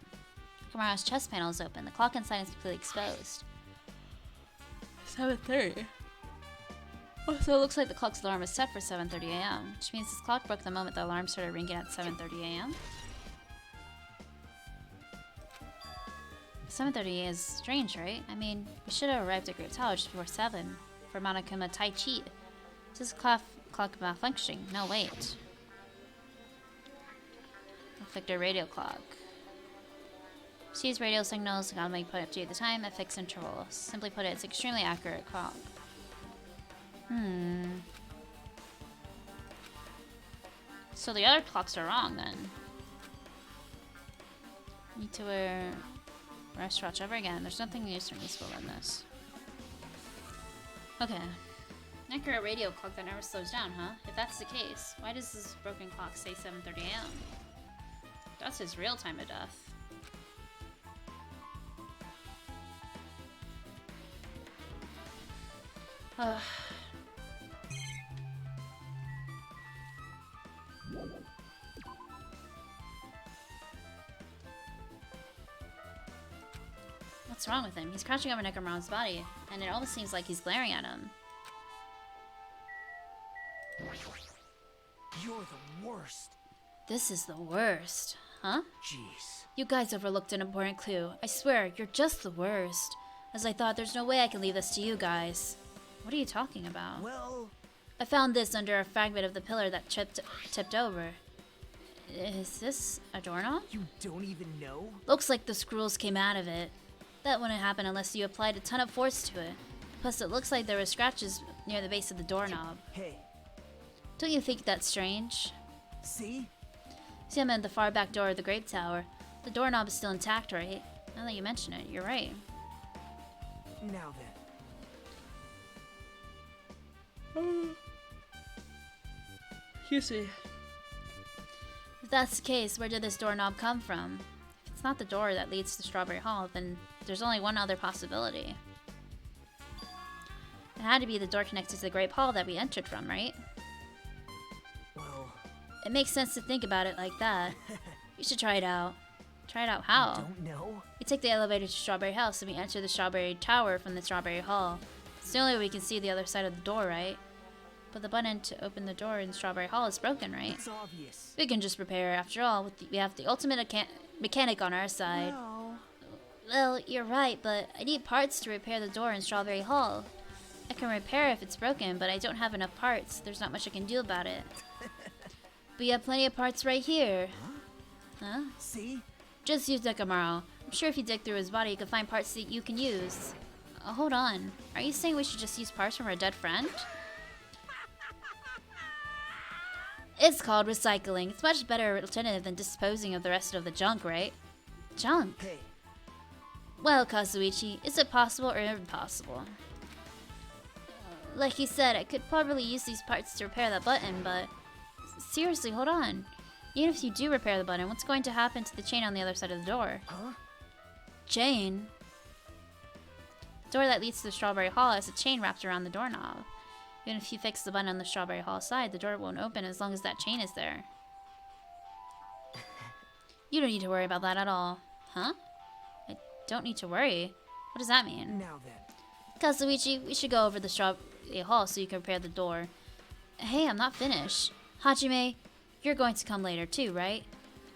F: Nekomaru's chest panel is open. The clock inside is completely exposed. 7:30. Oh, so it looks like the clock's alarm is set for 7:30 a.m., which means this clock broke the moment the alarm started ringing at 7:30 a.m. 7:30 is strange, right? I mean, we should have arrived at Great Tower just before 7 for Monokuma Tai Chi. This is clock malfunctioning. No, wait. Victor radio clock. Sees radio signals, automatically put up to the time at fixed intervals. Simply put it, it's an extremely accurate clock. So the other clocks are wrong then. Need to wear wristwatch ever again. There's nothing useful in this. Okay. Accurate radio clock that never slows down, huh? If that's the case, why does this broken clock say 7:30 a.m.? That's his real time of death. What's wrong with him? He's crouching over Nekomaru's body, and it almost seems like he's glaring at him.
D: You're the worst.
F: This is the worst. Huh?
D: Jeez.
F: You guys overlooked an important clue. I swear, you're just the worst. As I thought, there's no way I can leave this to you guys. What are you talking about?
D: Well,
F: I found this under a fragment of the pillar that tipped over. Is this a doorknob?
D: you don't even know?
F: Looks like the screws came out of it. That wouldn't happen unless you applied a ton of force to it. Plus, it looks like there were scratches near the base of the doorknob.
D: Hey,
F: Don't you think that's strange?
D: see?
F: See, I'm at the far back door of the Great Tower. The doorknob is still intact, right? Now that you mention it, you're right.
D: Now then.
F: Excuse me. If that's the case, where did this doorknob come from? If it's not the door that leads to Strawberry Hall, then there's only one other possibility. It had to be the door connected to the Great Hall that we entered from, right?
D: Well,
F: It makes sense to think about it like that. You should try it out. Try it out
D: I
F: how?
D: don't know.
F: We take the elevator to Strawberry House and we enter the Strawberry Tower from the Strawberry Hall. It's the only way we can see the other side of the door, right? But the button to open the door in Strawberry Hall is broken, right?
D: It's obvious.
F: We can just repair. After all, we have the ultimate mechanic on our side.
D: No.
F: Well, you're right, but I need parts to repair the door in Strawberry Hall. I can repair if it's broken, but I don't have enough parts. There's not much I can do about it. But you have plenty of parts right here. Huh?
D: See?
F: Just use Nekomaru. I'm sure if you dig through his body, you can find parts that you can use. Hold on. Are you saying we should just use parts from our dead friend? It's called recycling. It's much better alternative than disposing of the rest of the junk, right? Junk?
D: Hey,
F: Well, Kazuichi, is it possible or impossible? Like you said, I could probably use these parts to repair that button, but... Seriously, hold on. Even if you do repair the button, what's going to happen to the chain on the other side of the door?
D: huh?
F: Chain? The door that leads to the Strawberry Hall has a chain wrapped around the doorknob. Even if you fix the button on the Strawberry Hall side, the door won't open as long as that chain is there. You don't need to worry about that at all. Huh? I don't need to worry? What does that mean?
D: Now then.
F: Kazuichi, we should go over the hall so you can repair the door. Hey, I'm not finished. Hajime, you're going to come later too, right?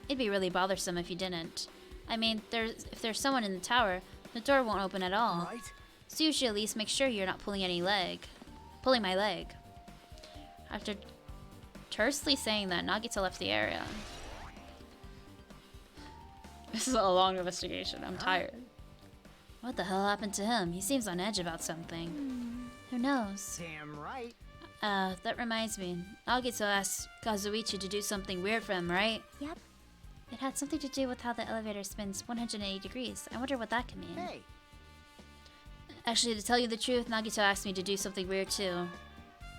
F: It'd be really bothersome if you didn't. I mean, if there's someone in the tower, the door won't open at all.
D: Right?
F: So you should at least make sure you're not pulling my leg. After tersely saying that, Nagita left the area. This is a long investigation. I'm tired. What the hell happened to him? He seems on edge about something.
G: Who knows?
D: Damn right.
F: That reminds me. Nagito asked Kazuichi to do something weird for him, right?
G: Yep. It had something to do with how the elevator spins 180 degrees. I wonder what that could mean.
D: Hey,
F: Actually, to tell you the truth, Nagito asked me to do something weird too.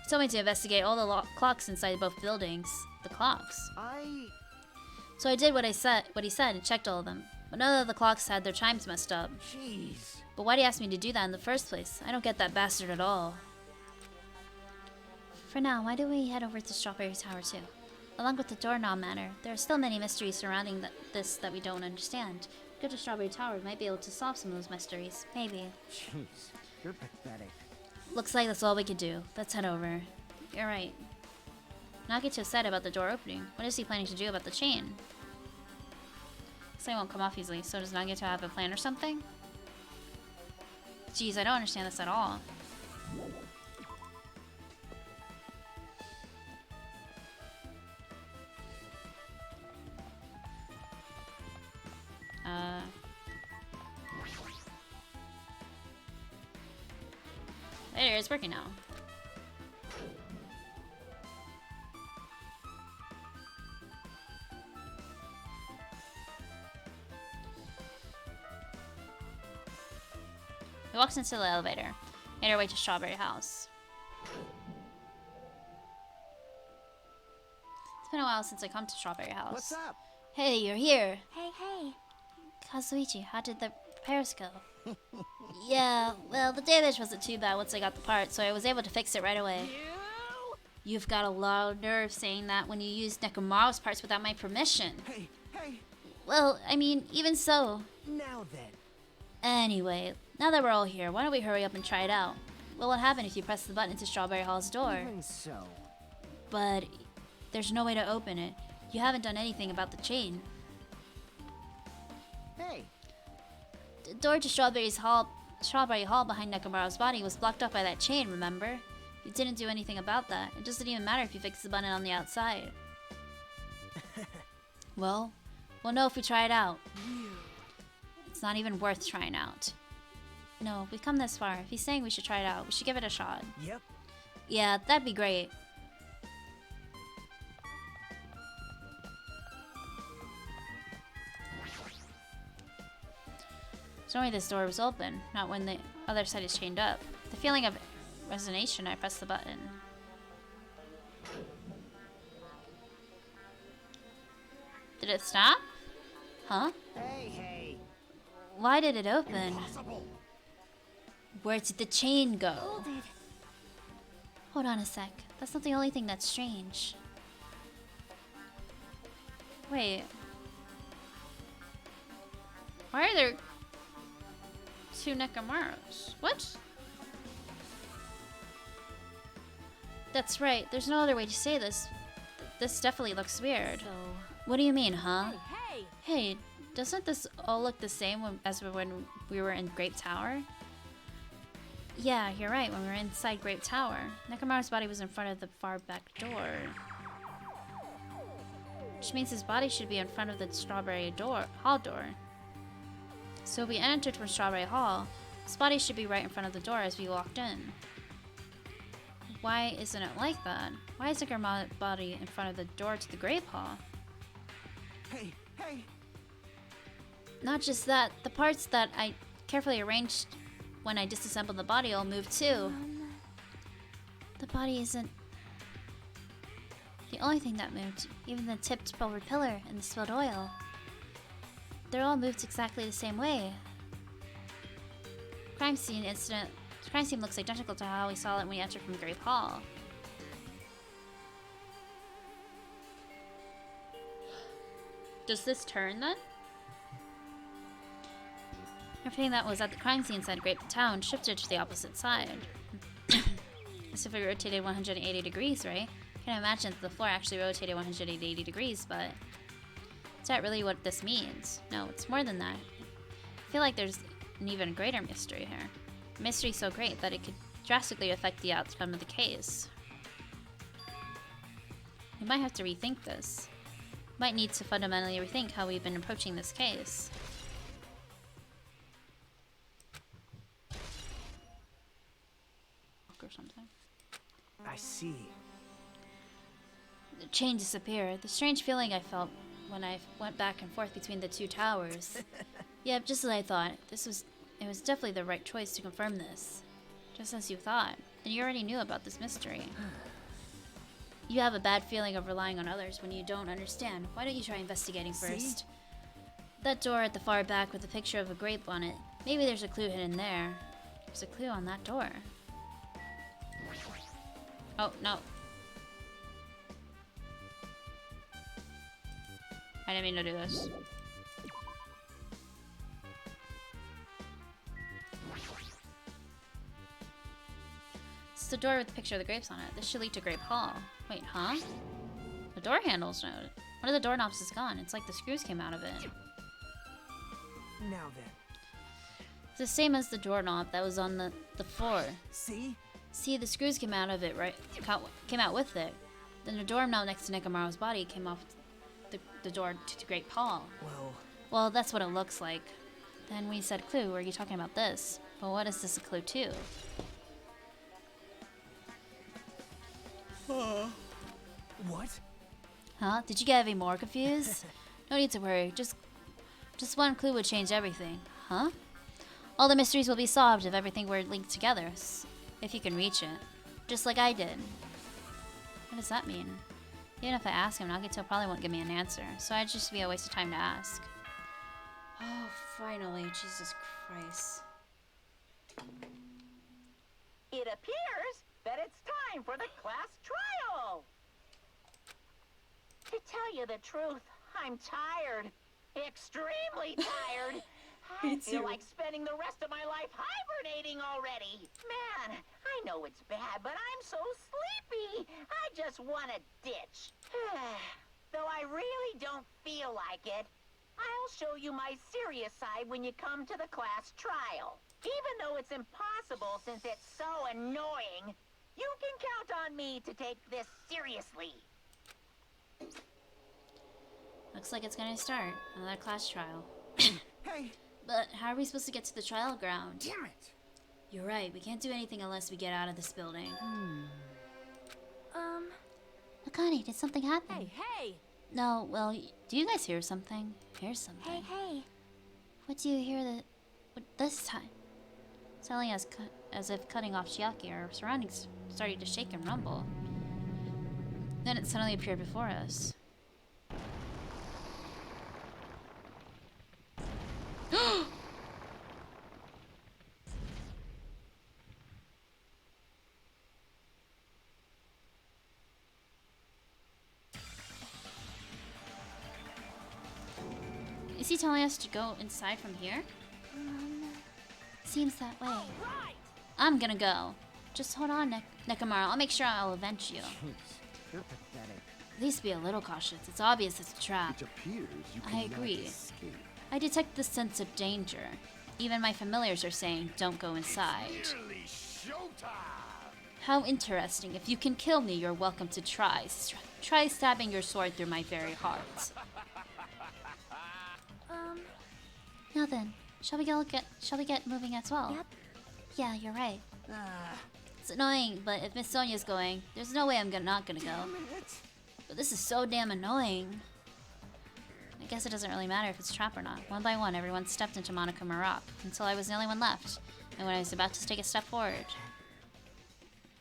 F: He told me to investigate all the clocks inside both buildings. The clocks. So I did what he said and checked all of them. But none of the clocks had their chimes messed up.
D: Jeez.
F: But why'd he ask me to do that in the first place? I don't get that bastard at all.
G: For now, why don't we head over to Strawberry Tower too? Along with the doorknob matter, there are still many mysteries surrounding this that we don't understand. Go to Strawberry Tower, we might be able to solve some of those mysteries. Maybe.
D: Jeez. You're pathetic.
F: Looks like that's all we could do. Let's head over. You're right. Nagito said about the door opening. What is he planning to do about the chain? This thing won't come off easily, so does Nagito have a plan or something? Jeez, I don't understand this at all. There, it's working now. We walked into the elevator, made our way to Strawberry House. It's been a while since I come to Strawberry House.
D: What's up?
F: Hey, you're here.
G: Hey. Kazuichi, how did the repairs go?
F: Yeah, well, the damage wasn't too bad once I got the part, so I was able to fix it right away. You've got a lot of nerve saying that when you used Nekomaru's parts without my permission.
D: Hey.
F: Well, I mean, even so.
D: Now then.
F: Anyway, now that we're all here, why don't we hurry up and try it out? What will happen if you press the button to Strawberry Hall's door?
D: Even so.
F: But there's no way to open it. You haven't done anything about the chain.
D: Hey.
F: The door to Strawberry Hall behind Nekomaru's body was blocked up by that chain, remember? You didn't do anything about that. It doesn't even matter if you fix the button on the outside. Well, we'll know if we try it out. It's not even worth trying out. No, we've come this far. If he's saying we should try it out, we should give it a shot.
D: Yep.
F: Yeah, that'd be great. So only this door was open, not when the other side is chained up. The feeling of resonation, I pressed the button. Did it stop? Huh?
D: Hey.
F: Why did it open?
E: Impossible.
F: Where did the chain go?
G: Hold it. Hold on a sec. That's not the only thing that's strange.
F: Wait. Why are there two Nekomarus? What? That's right. There's no other way to say this. This definitely looks weird.
G: So,
F: What do you mean, huh?
C: Hey!
F: Hey, doesn't this all look the same as when we were in Grape Tower? Yeah, you're right. When we were inside Grape Tower, Nekomaru's body was in front of the far back door. Which means his body should be in front of the Strawberry Hall door. So we entered from Strawberry Hall. His body should be right in front of the door as we walked in. Why isn't it like that? Why is Nekomaru's body in front of the door to the Grape Hall?
D: Hey.
F: Not just that, the parts that I carefully arranged when I disassembled the body all moved too.
G: the body isn't the only thing that moved. Even the tipped forward pillar and the spilled oil. They're all moved exactly the same way.
F: The crime scene looks identical to how we saw it when we entered from Grape Hall. Does this turn then? Everything that was at the crime scene inside Grape Town shifted to the opposite side. As if it rotated 180 degrees, right? I can imagine that the floor actually rotated 180 degrees, but is that really what this means? No, it's more than that. I feel like there's an even greater mystery here. A mystery so great that it could drastically affect the outcome of the case. We might have to rethink this. Might need to fundamentally rethink how we've been approaching this case. Or something.
D: I see.
F: The chain disappeared. The strange feeling I felt when I went back and forth between the two towers. Yep, just as I thought. It was definitely the right choice to confirm this. Just as you thought. And you already knew about this mystery. You have a bad feeling of relying on others when you don't understand. Why don't you try investigating first? That door at the far back with a picture of a grape on it. Maybe there's a clue hidden there. There's a clue on that door. Oh, no. I didn't mean to do this. It's the door with the picture of the grapes on it. This should lead to Grape Hall. Wait, huh? The door handle's no. One of the doorknobs is gone. It's like the screws came out of it.
D: Now then.
F: It's the same as the doorknob that was on the floor.
D: See?
F: See, the screws came out of it, right? Came out with it. Then the doorknob next to Nekomaru's body came off the door to Great Hall. Well, that's what it looks like. Then we said clue. Were you talking about this? But what is this a clue to?
D: What?
F: Huh? Did you get any more confused? No need to worry. Just one clue would change everything. Huh? All the mysteries will be solved if everything were linked together. If you can reach it. Just like I did. What does that mean? Even if I ask him, Nagito probably won't give me an answer. So I'd just be a waste of time to ask. Oh, finally. Jesus Christ.
H: It appears that it's time for the class trial. To tell you the truth, I'm tired. Extremely tired. I feel like spending the rest of my life hibernating already. Man, I know it's bad, but I'm so sleepy. I just want to ditch. Though I really don't feel like it, I'll show you my serious side when you come to the class trial. Even though it's impossible since it's so annoying, you can count on me to take this seriously.
F: Looks like it's gonna start. Another class trial.
D: Hey!
F: But how are we supposed to get to the trial ground?
D: Damn it!
F: You're right. We can't do anything unless we get out of this building.
G: Akane, did something happen?
C: Hey, hey!
F: No, well, do you guys hear something? Hear something?
G: Hey.
F: What do you hear this time? Sounding as if cutting off Chiaki, our surroundings started to shake and rumble. Then it suddenly appeared before us. Is he telling us to go inside from here?
G: Seems that way.
F: I'm gonna go. Just hold on, Nekomaru. I'll make sure I'll avenge you.
D: You're pathetic.
F: At least be a little cautious. It's obvious it's a trap.
E: It appears you
F: I
E: cannot
F: agree.
E: escape.
F: I detect the sense of danger. Even my familiars are saying, don't go inside.
E: Nearly showtime!
F: How interesting. If you can kill me, you're welcome to try. Try stabbing your sword through my very heart.
G: Now then, shall we get moving as well?
C: Yep.
G: Yeah, you're right.
F: It's annoying, but if Miss Sonia's going, there's no way I'm not gonna go. But this is so damn annoying. I guess it doesn't really matter if it's a trap or not. One by one, everyone stepped into Monokuma Rock, until I was the only one left. And when I was about to take a step forward...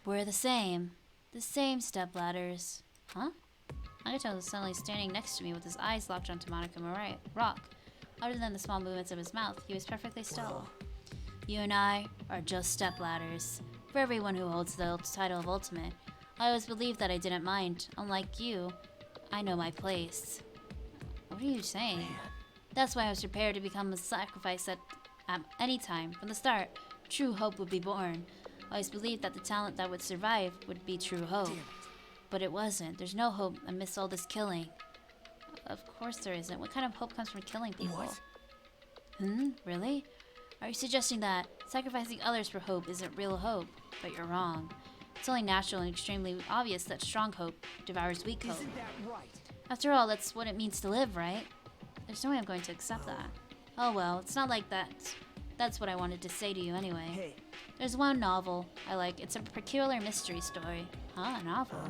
F: We're the same. The same stepladders. Huh? Nagito was suddenly standing next to me with his eyes locked onto Monokuma Rock. Other than the small movements of his mouth, he was perfectly still. You and I are just stepladders. For everyone who holds the title of Ultimate, I always believed that I didn't mind. Unlike you, I know my place. What are you saying? That's why I was prepared to become a sacrifice at any time. From the start, true hope would be born. I always believed that the talent that would survive would be true hope.
D: Damn it.
F: But it wasn't. There's no hope amidst all this killing. Of course there isn't. What kind of hope comes from killing people?
D: What?
F: Really? Are you suggesting that sacrificing others for hope isn't real hope? But you're wrong. It's only natural and extremely obvious that strong hope devours weak hope.
D: Isn't that right?
F: After all, that's what it means to live, right? There's no way I'm going to accept that. Oh well, it's not like that. That's what I wanted to say to you anyway.
D: Hey.
F: There's one novel I like. It's a peculiar mystery story. Huh, a novel?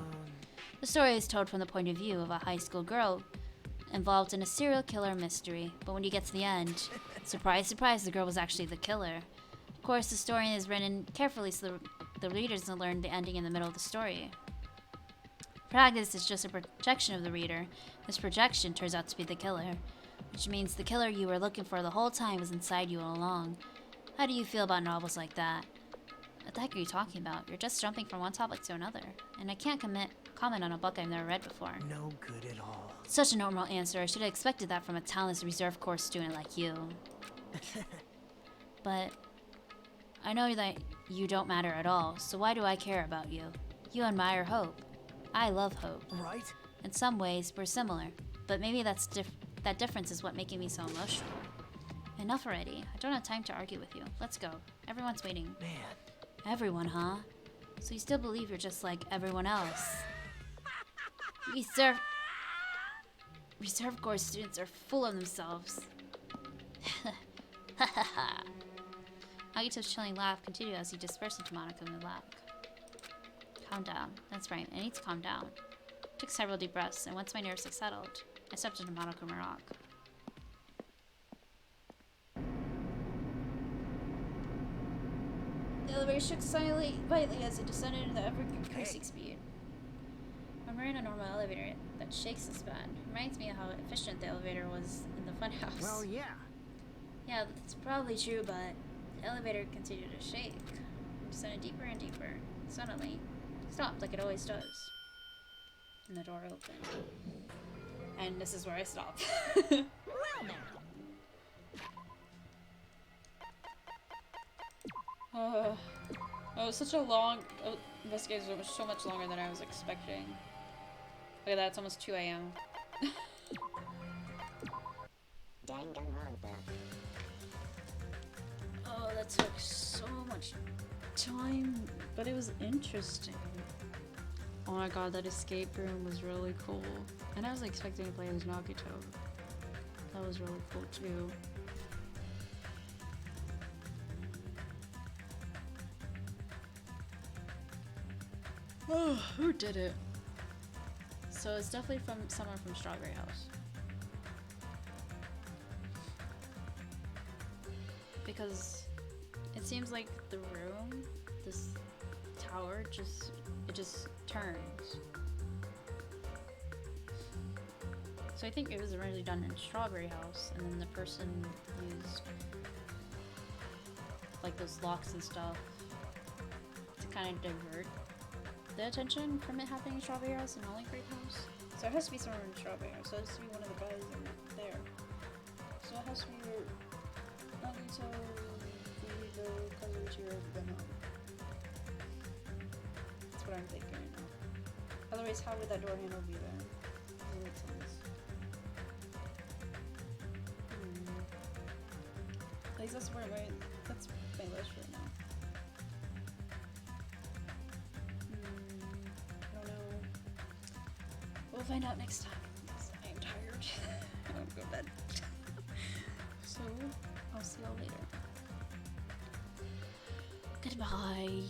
F: The story is told from the point of view of a high school girl involved in a serial killer mystery. But when you get to the end, surprise, surprise, the girl was actually the killer. Of course, the story is written carefully so the readers will learn the ending in the middle of the story. Practice is just a projection of the reader. This projection turns out to be the killer, which means the killer you were looking for the whole time was inside you all along. How do you feel about novels like that? What the heck are you talking about? You're just jumping from one topic to another, and I can't comment on a book I've never read before.
D: No good at all.
F: Such a normal answer. I should have expected that from a talentless reserve corps student like you. But I know that you don't matter at all, so why do I care about you? You admire hope. I love hope.
D: Right?
F: In some ways, we're similar, but maybe that difference is what making me so emotional. Enough already. I don't have time to argue with you. Let's go. Everyone's waiting.
D: Man.
F: Everyone, huh? So you still believe you're just like everyone else? Reserve Corps students are full of themselves. Ha ha ha. Agito's chilling laugh continued as he dispersed into Monokuma's lap. Calm down. That's right. I need to calm down. Took several deep breaths, and once my nerves had settled, I stepped into Monokuma Rock. The elevator shook silently, violently as it descended at ever-increasing speed. I'm in a normal elevator that shakes this bad. Reminds me of how efficient the elevator was in the funhouse.
D: Well, yeah.
F: Yeah, that's probably true, but the elevator continued to shake. It descended deeper and deeper. Suddenly, it stopped like it always does. And the door opened. And this is where I stop.
H: Well now.
A: Oh, it was such a long investigation. It was so much longer than I was expecting. Look at that, it's almost 2 a.m.
H: Danganronpa.
A: Oh, that took so much time, but it was interesting. Oh my god, that escape room was really cool. And I was expecting to play as Nagito. That was really cool too. Oh, who did it? So it's definitely from someone from Strawberry House. Because it seems like the room, this tower, it just turns. So I think it was originally done in Strawberry House, and then the person used like those locks and stuff to kind of divert the attention from it happening in Strawberry House and Holly Creek House. So it has to be somewhere in Strawberry House. So it has to be one of the guys in there. So it has to be Nagito, Fujiko, Kazuichiro, Venom. That's what I'm thinking right now. Otherwise, how would that door handle be there? Doesn't make sense. At least that's my list right now. I don't know. We'll find out next time because I am tired. I want to go to bed. So, I'll see y'all later. Goodbye.